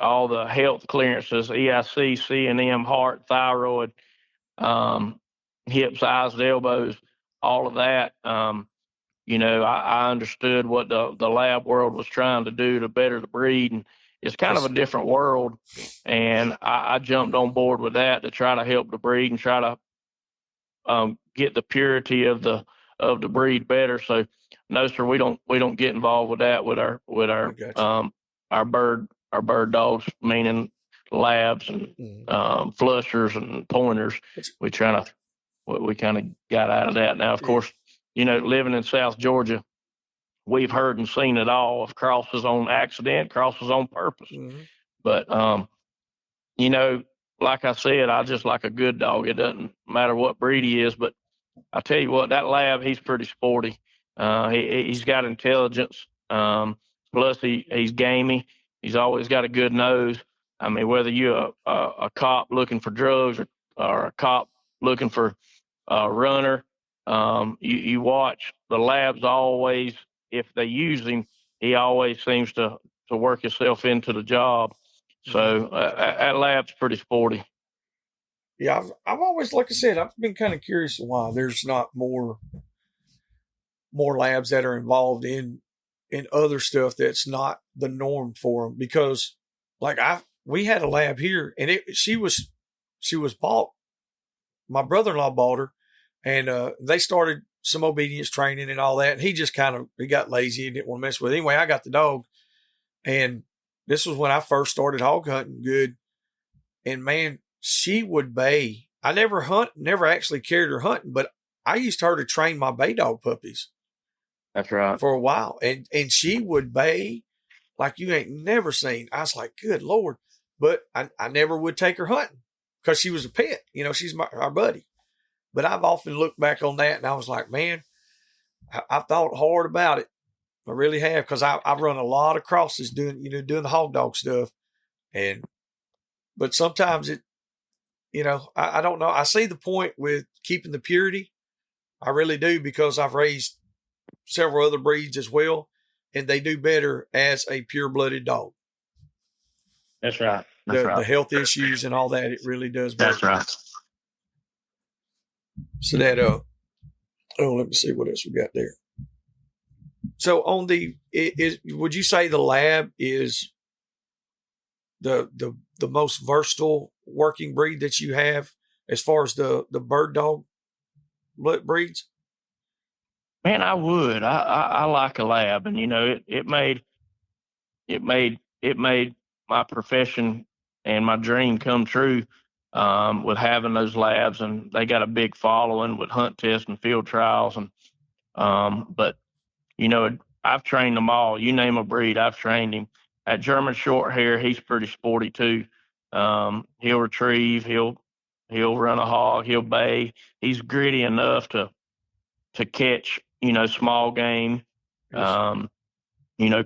all the health clearances, EIC, C&M, heart, thyroid, hips, eyes, and elbows, all of that. I understood what the lab world was trying to do to better the breed, and it's kind of a different world. And I jumped on board with that to try to help the breed and try to get the purity of the breed better. So no, sir, we don't get involved with that with our bird dogs, meaning labs and flushers and pointers. We kind of got out of that. Now, of course, living in South Georgia, we've heard and seen it all of crosses on accident, crosses on purpose. Mm-hmm. But, like I said, I just like a good dog. It doesn't matter what breed he is. But I tell you what, that lab, he's pretty sporty. He's got intelligence. Plus, he's gamey. He's always got a good nose. I mean, whether you're a cop looking for drugs or a cop looking for a runner, you watch the labs always, if they use him, he always seems to work himself into the job. So that lab's pretty sporty. Yeah, I've always, like I said, I've been kind of curious why there's not more labs that are involved in other stuff that's not the norm for them. Because like we had a lab here, and she was bought. My brother-in-law bought her, and they started some obedience training and all that. And he just he got lazy and didn't want to mess with it. Anyway, I got the dog, and this was when I first started hog hunting good. And man, she would bay. I never actually carried her hunting, but I used her to train my bay dog puppies. That's right. For a while. And she would bay like you ain't never seen. I was like, good Lord. But I never would take her hunting because she was a pet. She's our buddy. But I've often looked back on that and I was like, man, I've thought hard about it. I really have, because I've run a lot of crosses doing the hog dog stuff. But sometimes I don't know. I see the point with keeping the purity. I really do, because I've raised several other breeds as well, and they do better as a pure-blooded dog. That's right. The health issues and all that, it really does better. That's right. So that let me see what else we got there. So on would you say the lab is the most versatile working breed that you have as far as the bird dog breeds? Man, I would. I like a lab, and it made my profession and my dream come true with having those labs, and they got a big following with hunt tests and field trials, and but I've trained them all. You name a breed, I've trained him. That German short hair, he's pretty sporty too. He'll retrieve, he'll run a hog, he'll bay. He's gritty enough to catch, small game,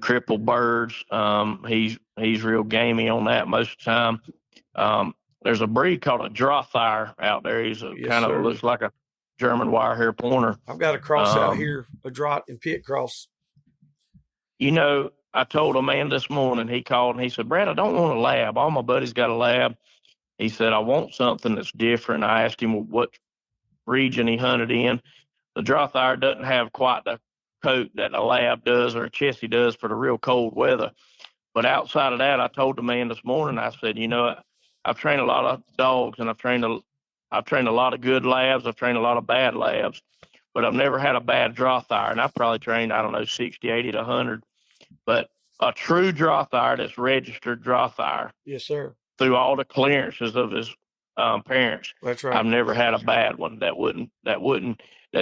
crippled birds. He's real gamey on that most of the time. There's a breed called a Drothair out there. He's looks like a German wire hair pointer. I've got a cross out here, a Drott and Pit cross. I told a man this morning, he called and he said, Brad, I don't want a lab. All my buddies got a lab. He said, I want something that's different. I asked him what region he hunted in. The Drothair doesn't have quite the coat that a lab does or a Chessie does for the real cold weather. But outside of that, I told the man this morning, I said, I've trained a lot of dogs, and I've trained a lot of good labs. I've trained a lot of bad labs, but I've never had a bad Drothair. And I've probably trained, 60, 80 to 100. But a true Drothair that's registered Drothair. Yes, sir. Through all the clearances of his parents. That's right. I've never had a bad one that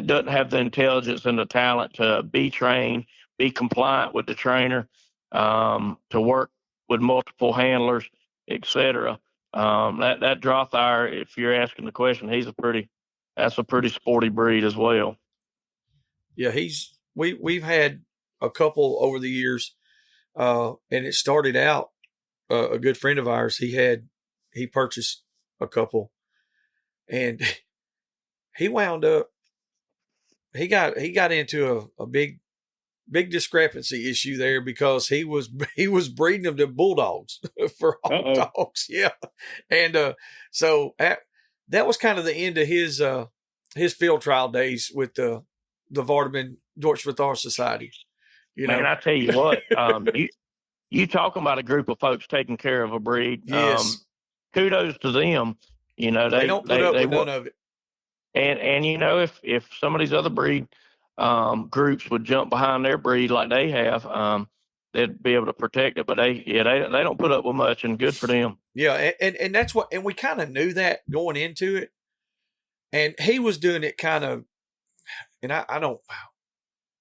doesn't have the intelligence and the talent to be trained, be compliant with the trainer, to work with multiple handlers, etc. That Drothair, if you're asking the question, that's a pretty sporty breed as well. Yeah, we've had a couple over the years, and it started out a good friend of ours. He purchased a couple, and he wound up. He got into a big discrepancy issue there, because he was breeding them to bulldogs for all dogs. Yeah. And so that was kind of the end of his field trial days with the Vardaman Deutsche Verthar Society. Man, I tell you what, you talking about a group of folks taking care of a breed. Yes. Kudos to them. They don't put up with none of it. And if some of these other breed groups would jump behind their breed like they have, they'd be able to protect it. But they don't put up with much, and good for them. Yeah, and that's what, and we kind of knew that going into it. And he was doing it kind of, and I don't.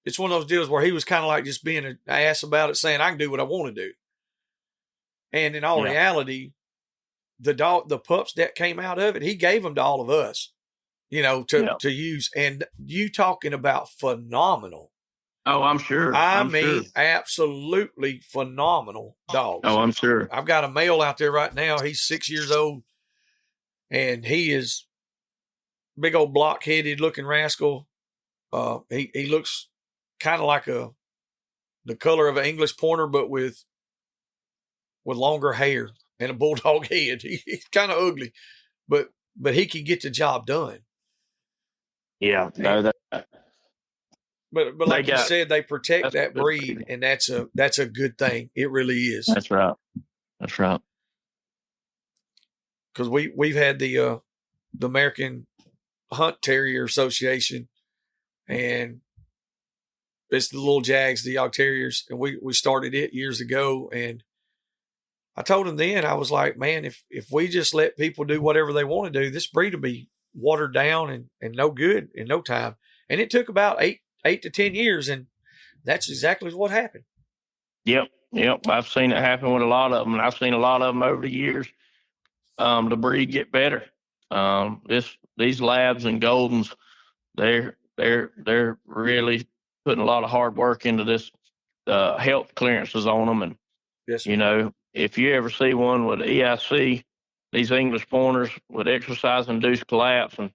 It's one of those deals where he was kind of like just being an ass about it, saying I can do what I want to do. And in all reality, the pups that came out of it, he gave them to all of us. To use. And you talking about phenomenal. Oh, I'm sure. I mean, absolutely phenomenal dogs. Oh, I'm sure. I've got a male out there right now. He's 6 years old, and he is big old block-headed looking rascal. He looks kind of like the color of an English pointer, but with longer hair and a bulldog head. He's kind of ugly, but he can get the job done. Yeah, but like you said, they protect that breed, and that's a good thing. It really is. That's right. Because we've had the American Hunt Terrier Association, and it's the little Jags, the Yog Terriers, and we started it years ago. And I told him then, I was like, man, if we just let people do whatever they want to do, this breed will be watered down and no good in no time. And it took about 8 to 10 years, and that's exactly what happened. Yep. I've seen it happen with a lot of them, and I've seen a lot of them over the years. The breed get better. These labs and Goldens, they're really putting a lot of hard work into this, health clearances on them. And, yes, if you ever see one with EIC these English pointers with exercise-induced collapse, and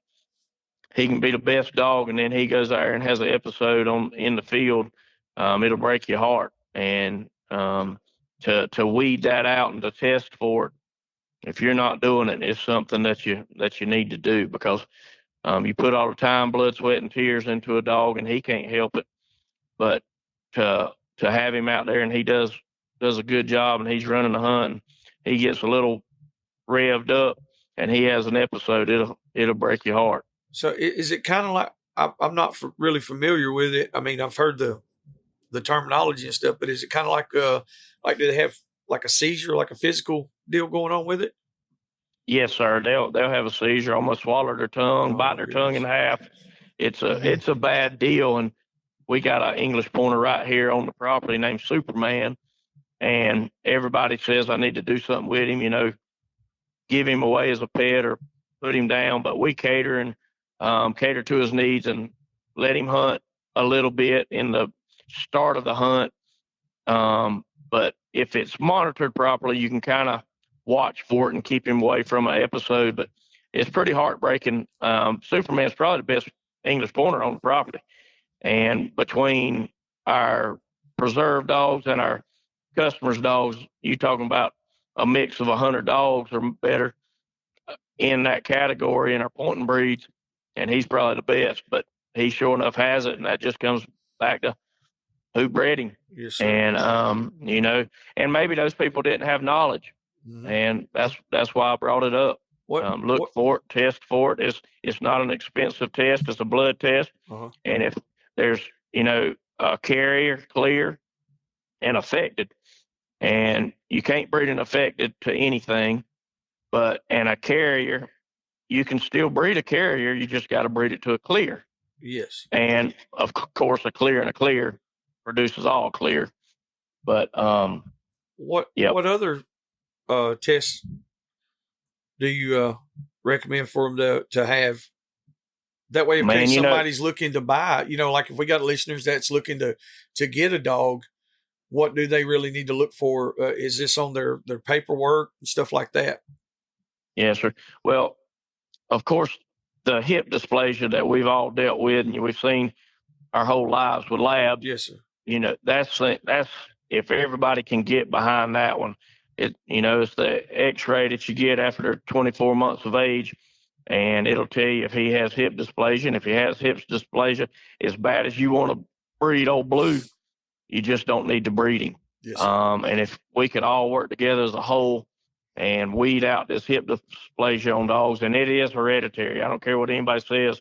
he can be the best dog, and then he goes there and has an episode in the field. It'll break your heart. And to weed that out and to test for it, if you're not doing it, it's something that you need to do, because you put all the time, blood, sweat, and tears into a dog, and he can't help it. But to have him out there and he does a good job, and he's running the hunt, and he gets a little revved up and he has an episode, it'll break your heart. So is it kind of like, I'm not really familiar with it. I mean, I've heard the terminology and stuff, but is it kind of like do they have like a seizure, like a physical deal going on with it? Yes, sir. They'll have a seizure, almost swallow their tongue, bite their tongue in half. It's a bad deal. And we got an English pointer right here on the property named Superman, and everybody says I need to do something with him, give him away as a pet or put him down. But we cater to his needs and let him hunt a little bit in the start of the hunt. But if it's monitored properly, you can kind of watch for it and keep him away from an episode. But it's pretty heartbreaking. Superman's probably the best English pointer on the property. And between our preserve dogs and our customers' dogs, you talking about a mix of 100 dogs or better in that category in our pointing breeds, and he's probably the best. But he sure enough has it, and that just comes back to who bred him. Yes, sir. And and maybe those people didn't have knowledge, and that's why I brought it up. Look for it, test for it. It's not an expensive test. It's a blood test, and if there's a carrier, clear, and affected, and you can't breed an affected to anything, and a carrier, you can still breed a carrier. You just got to breed it to a clear. Yes. And of course, a clear and a clear produces all clear. But what other tests do you recommend for them to have? That way, in case somebody's looking to buy, like if we got listeners that's looking to get a dog, what do they really need to look for? Is this on their paperwork and stuff like that? Yes, sir. Well, of course, the hip dysplasia that we've all dealt with and we've seen our whole lives with labs. Yes, sir. That's if everybody can get behind that one. It's the X-ray that you get after they're 24 months of age, and it'll tell you if he has hip dysplasia. And if he has hip dysplasia, as bad as you want to breed old Blue, you just don't need to breed him. Yes, and if we could all work together as a whole and weed out this hip dysplasia on dogs, and it is hereditary. I don't care what anybody says.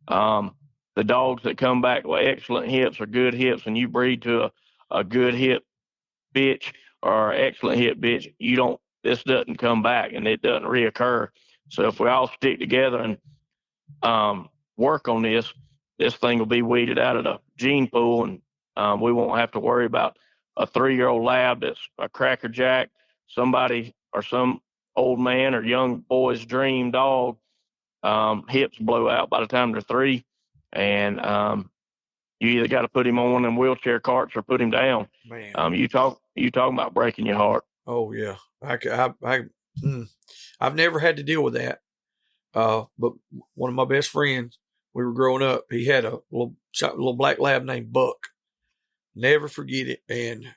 The dogs that come back with excellent hips or good hips, and you breed to a good hip bitch or excellent hip bitch, this doesn't come back and it doesn't reoccur. So if we all stick together and work on this thing will be weeded out of the gene pool, and we won't have to worry about a 3-year-old lab that's a crackerjack, somebody or some old man or young boy's dream dog. Hips blow out by the time they're 3, and you either got to put him on one of them wheelchair carts or put him down. Man, you talking about breaking your heart. Oh yeah, I've never had to deal with that. But one of my best friends, we were growing up, he had a little black lab named Buck. Never forget it. And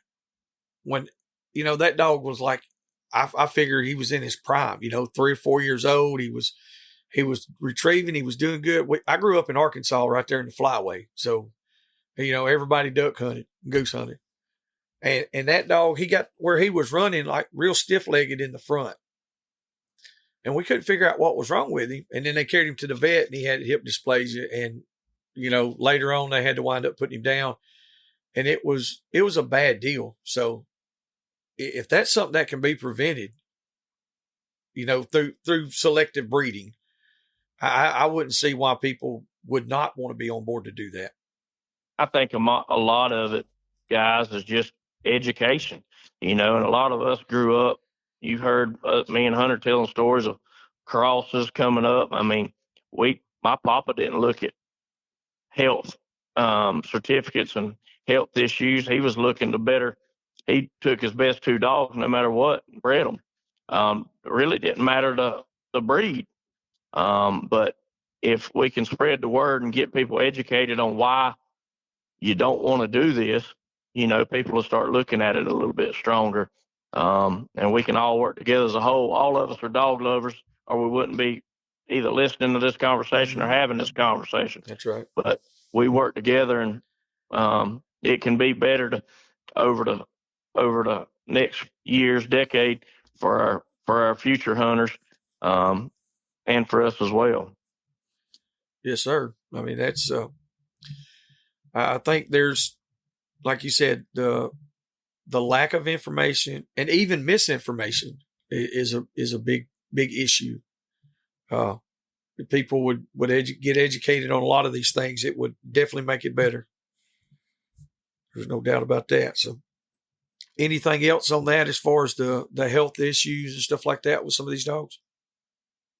when that dog was like, I figured he was in his prime. 3 or 4 years old. He was retrieving. He was doing good. I grew up in Arkansas, right there in the Flyway. So, everybody duck hunted, goose hunted. And that dog, he got where he was running like real stiff-legged in the front. And we couldn't figure out what was wrong with him. And then they carried him to the vet, and he had hip dysplasia. And, later on they had to wind up putting him down. And it was a bad deal. So if that's something that can be prevented, through selective breeding, I wouldn't see why people would not want to be on board to do that. I think a lot of it, guys, is just education, and a lot of us grew up. You've heard me and Hunter telling stories of crosses coming up. I mean, my papa didn't look at health certificates and health issues. He was looking to better. He took his best 2 dogs, no matter what, and bred them. Really didn't matter the breed. But if we can spread the word and get people educated on why you don't want to do this, people will start looking at it a little bit stronger. And we can all work together as a whole. All of us are dog lovers, or we wouldn't be either listening to this conversation or having this conversation. That's right. But we work together, and it can be better over the next year's decade for our future hunters, and for us as well. Yes, sir. I mean, that's I think there's, like you said, the lack of information and even misinformation is a big issue. If people would get educated on a lot of these things, it would definitely make it better. There's no doubt about that. So, anything else on that as far as the health issues and stuff like that with some of these dogs?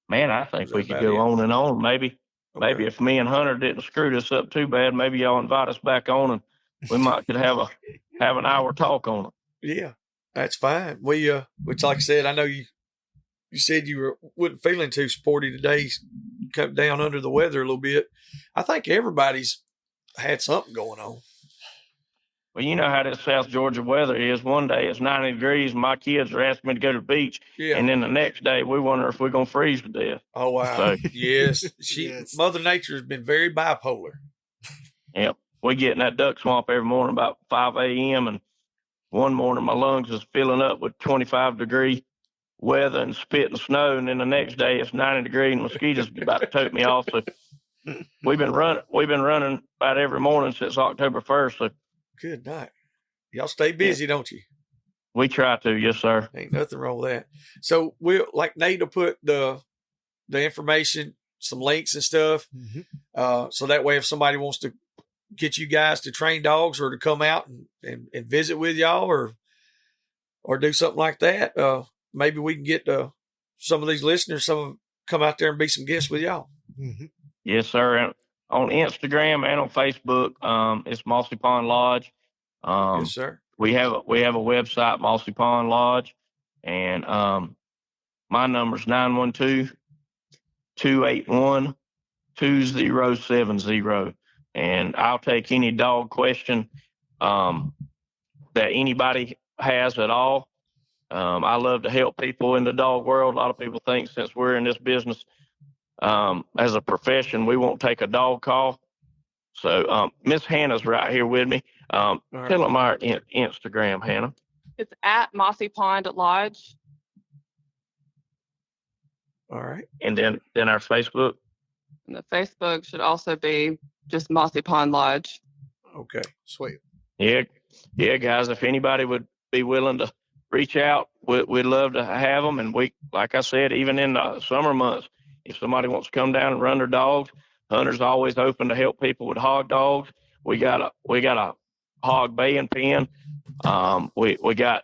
Man, I think we could go on and on. Maybe if me and Hunter didn't screw this up too bad, maybe y'all invite us back on and we could have an hour talk on it. Yeah, that's fine. Which like I said, I know you said you wasn't feeling too sporty today, cut down under the weather a little bit. I think everybody's had something going on. Well, you know how this South Georgia weather is. One day it's 90 degrees and my kids are asking me to go to the beach. Yeah. And then the next day we wonder if we're going to freeze to death. Oh, wow. So, yes. Yes. Mother Nature has been very bipolar. Yep. We get in that duck swamp every morning about 5 a.m. And one morning my lungs is filling up with 25-degree weather and spit and snow. And then the next day it's 90 degrees and mosquitoes about to tote me off. So we've been running about every morning since October 1st. So good night. Y'all stay busy, don't you? We try to, yes, sir. Ain't nothing wrong with that. So we'll, like Nate will put the information, some links and stuff. Mm-hmm. So that way, if somebody wants to get you guys to train dogs or to come out and visit with y'all or do something like that, maybe we can get some of these listeners, come out there and be some guests with y'all. Mm-hmm. Yes, sir. And on Instagram and on Facebook, it's Mossy Pond Lodge. Yes, sir. We have a website, Mossy Pond Lodge, and my number's 912-281-2070, and I'll take any dog question that anybody has at all. I love to help people in the dog world. A lot of people think since we're in this business as a profession, we won't take a dog call. So Miss Hannah's right here with me. Tell them our Instagram, Hannah. It's at Mossy Pond Lodge. All right. And then our Facebook. And the Facebook should also be just Mossy Pond Lodge. Okay. Sweet. Yeah, guys. If anybody would be willing to reach out, we'd love to have them. And we, like I said, even in the summer months, if somebody wants to come down and run their dogs, Hunter's always open to help people with hog dogs. We got a hog baying pen. We got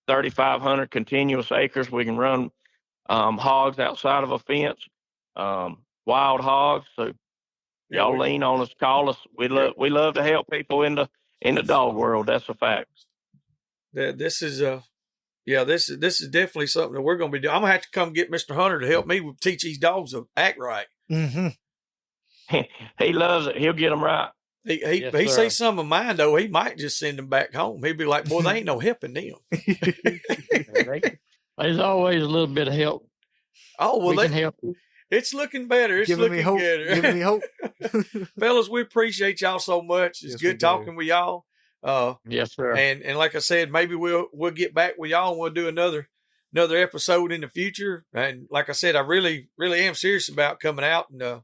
3,500 continuous acres. We can run hogs outside of a fence, wild hogs. So y'all lean on us, call us. We love to help people in the dog world. That's a fact. This is definitely something that we're going to be doing. I'm going to have to come get Mr. Hunter to help me teach these dogs to act right. Mm-hmm. He loves it. He'll get them right. He sees some of mine, though. He might just send them back home. He'd be like, boy, they ain't no helping them. There's always a little bit of help. Oh, well, we can help you. It's looking better. It's Giving looking me hope. better. Giving me hope. Fellas, we appreciate y'all so much. It's good talking with y'all. Yes, sir. And like I said, maybe we'll get back with y'all and we'll do another episode in the future. And like I said, I really, really am serious about coming out and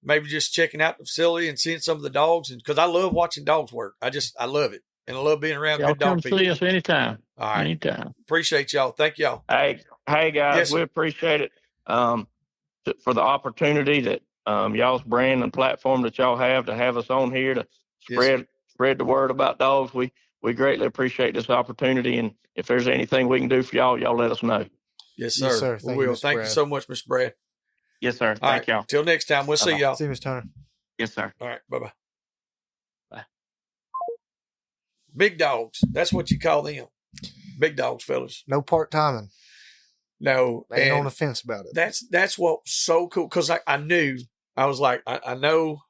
maybe just checking out the facility and seeing some of the dogs. And because I love watching dogs work. I love it. And I love being around y'all good dog people. Come see us anytime. All right. Anytime. Appreciate y'all. Thank y'all. Hey guys, Yes, we appreciate it for the opportunity that y'all's brand and platform that y'all have to have us on here to spread the word about dogs. We greatly appreciate this opportunity, and if there's anything we can do for y'all let us know. Yes, sir. Yes, sir. We will. Thank you so much, Mr. Brad. Yes, sir. All Thank y'all. Till next time. We'll see y'all. See you, Mr. Hunter. Yes, sir. All right. Bye-bye. Bye. Big dogs. That's what you call them. Big dogs, fellas. No part timing. No, I ain't and on the fence about it. that's what's so cool because I knew I was like I know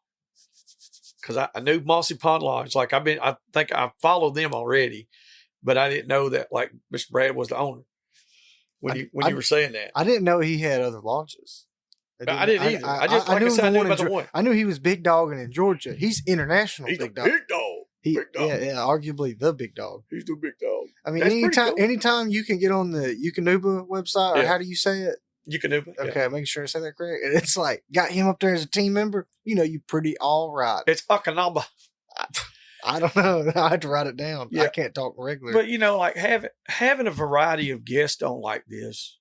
because I knew Mossy Pond Lodge. Like I think I followed them already, but I didn't know that like Mr. Brad was the owner when you were saying that. I didn't know he had other lodges. I didn't either. I just like I said, I knew about the one. I knew he was big dogging in Georgia. He's international. He's big the dog. big dog. Yeah, Big dog. arguably the big dog. He's the big dog. I mean, That's anytime you can get on the Eukanuba website, or how do you say it? Eukanuba. Okay, making sure I say that correct. And it's like, got him up there as a team member, you pretty all right. It's Akanaba. I don't know. I had to write it down. Yeah. I can't talk regular. But, like having a variety of guests on like this,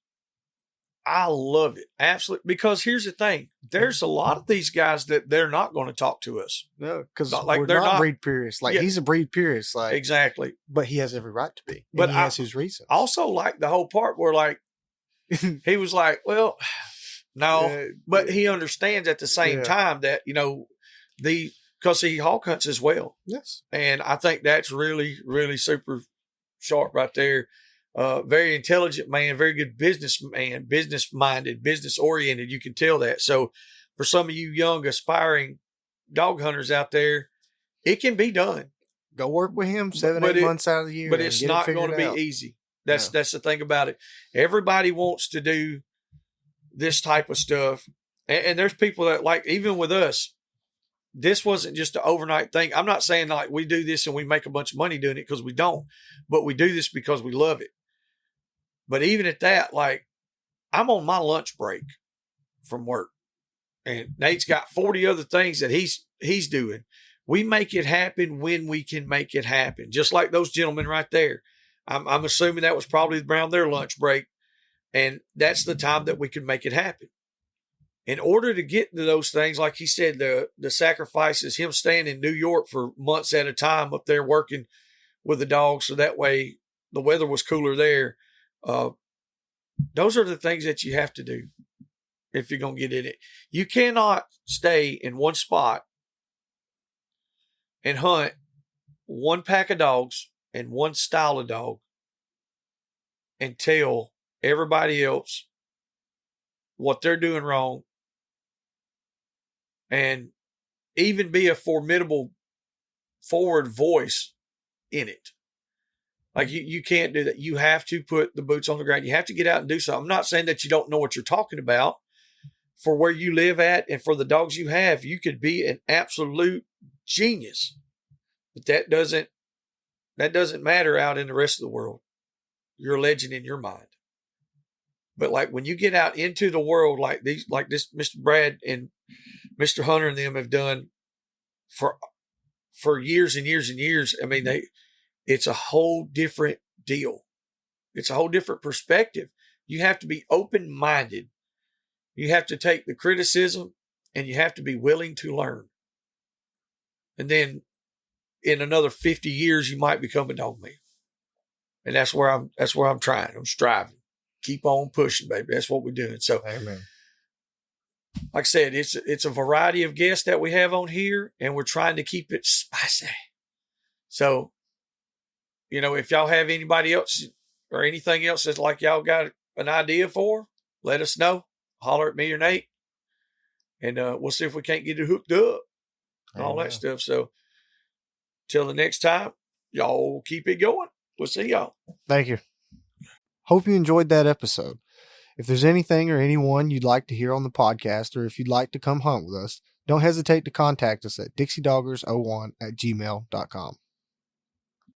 I love it. Absolutely. Because here's the thing. There's a lot of these guys that they're not going to talk to us. No, because like we're they're not not breed purists. Like, he's a breed purist. Like, exactly. But he has every right to be. But he has his reasons. Also, like the whole part where, like, he was like, well, no. But he understands at the same time that, because he hawk hunts as well. Yes. And I think that's really, really super sharp right there. Very intelligent man, very good businessman, business-minded, business-oriented. You can tell that. So for some of you young, aspiring dog hunters out there, it can be done. Go work with him 7-8 months out of the year. But it's not going to be easy. That's the thing about it. Everybody wants to do this type of stuff. And there's people that, like, even with us, this wasn't just an overnight thing. I'm not saying like we do this and we make a bunch of money doing it, because we don't. But we do this because we love it. But even at that, like, I'm on my lunch break from work, and Nate's got 40 other things that he's doing. We make it happen when we can make it happen. Just like those gentlemen right there. I'm assuming that was probably around their lunch break, and that's the time that we can make it happen. In order to get to those things, like he said, the sacrifices, him staying in New York for months at a time up there working with the dogs, so that way the weather was cooler there. Those are the things that you have to do if you're going to get in it. You cannot stay in one spot and hunt one pack of dogs and one style of dog and tell everybody else what they're doing wrong, and even be a formidable forward voice in it. Like, you can't do that. You have to put the boots on the ground. You have to get out and do something. I'm not saying that you don't know what you're talking about. For where you live at and for the dogs you have, you could be an absolute genius. But that doesn't matter out in the rest of the world. You're a legend in your mind. But like when you get out into the world like this Mr. Brad and Mr. Hunter and them have done for years and years and years, I mean, it's a whole different deal. It's a whole different perspective. You have to be open-minded. You have to take the criticism, and you have to be willing to learn. And then in another 50 years, you might become a dog man. And that's where I'm trying. I'm striving. Keep on pushing, baby. That's what we're doing. So, amen. Like I said, it's a variety of guests that we have on here, and we're trying to keep it spicy. So, if y'all have anybody else or anything else that's like y'all got an idea for, let us know. Holler at me or Nate, and we'll see if we can't get it hooked up and all that stuff. So, till the next time, y'all keep it going. We'll see y'all. Thank you. Hope you enjoyed that episode. If there's anything or anyone you'd like to hear on the podcast, or if you'd like to come hunt with us, don't hesitate to contact us at dixiedoggers01@gmail.com.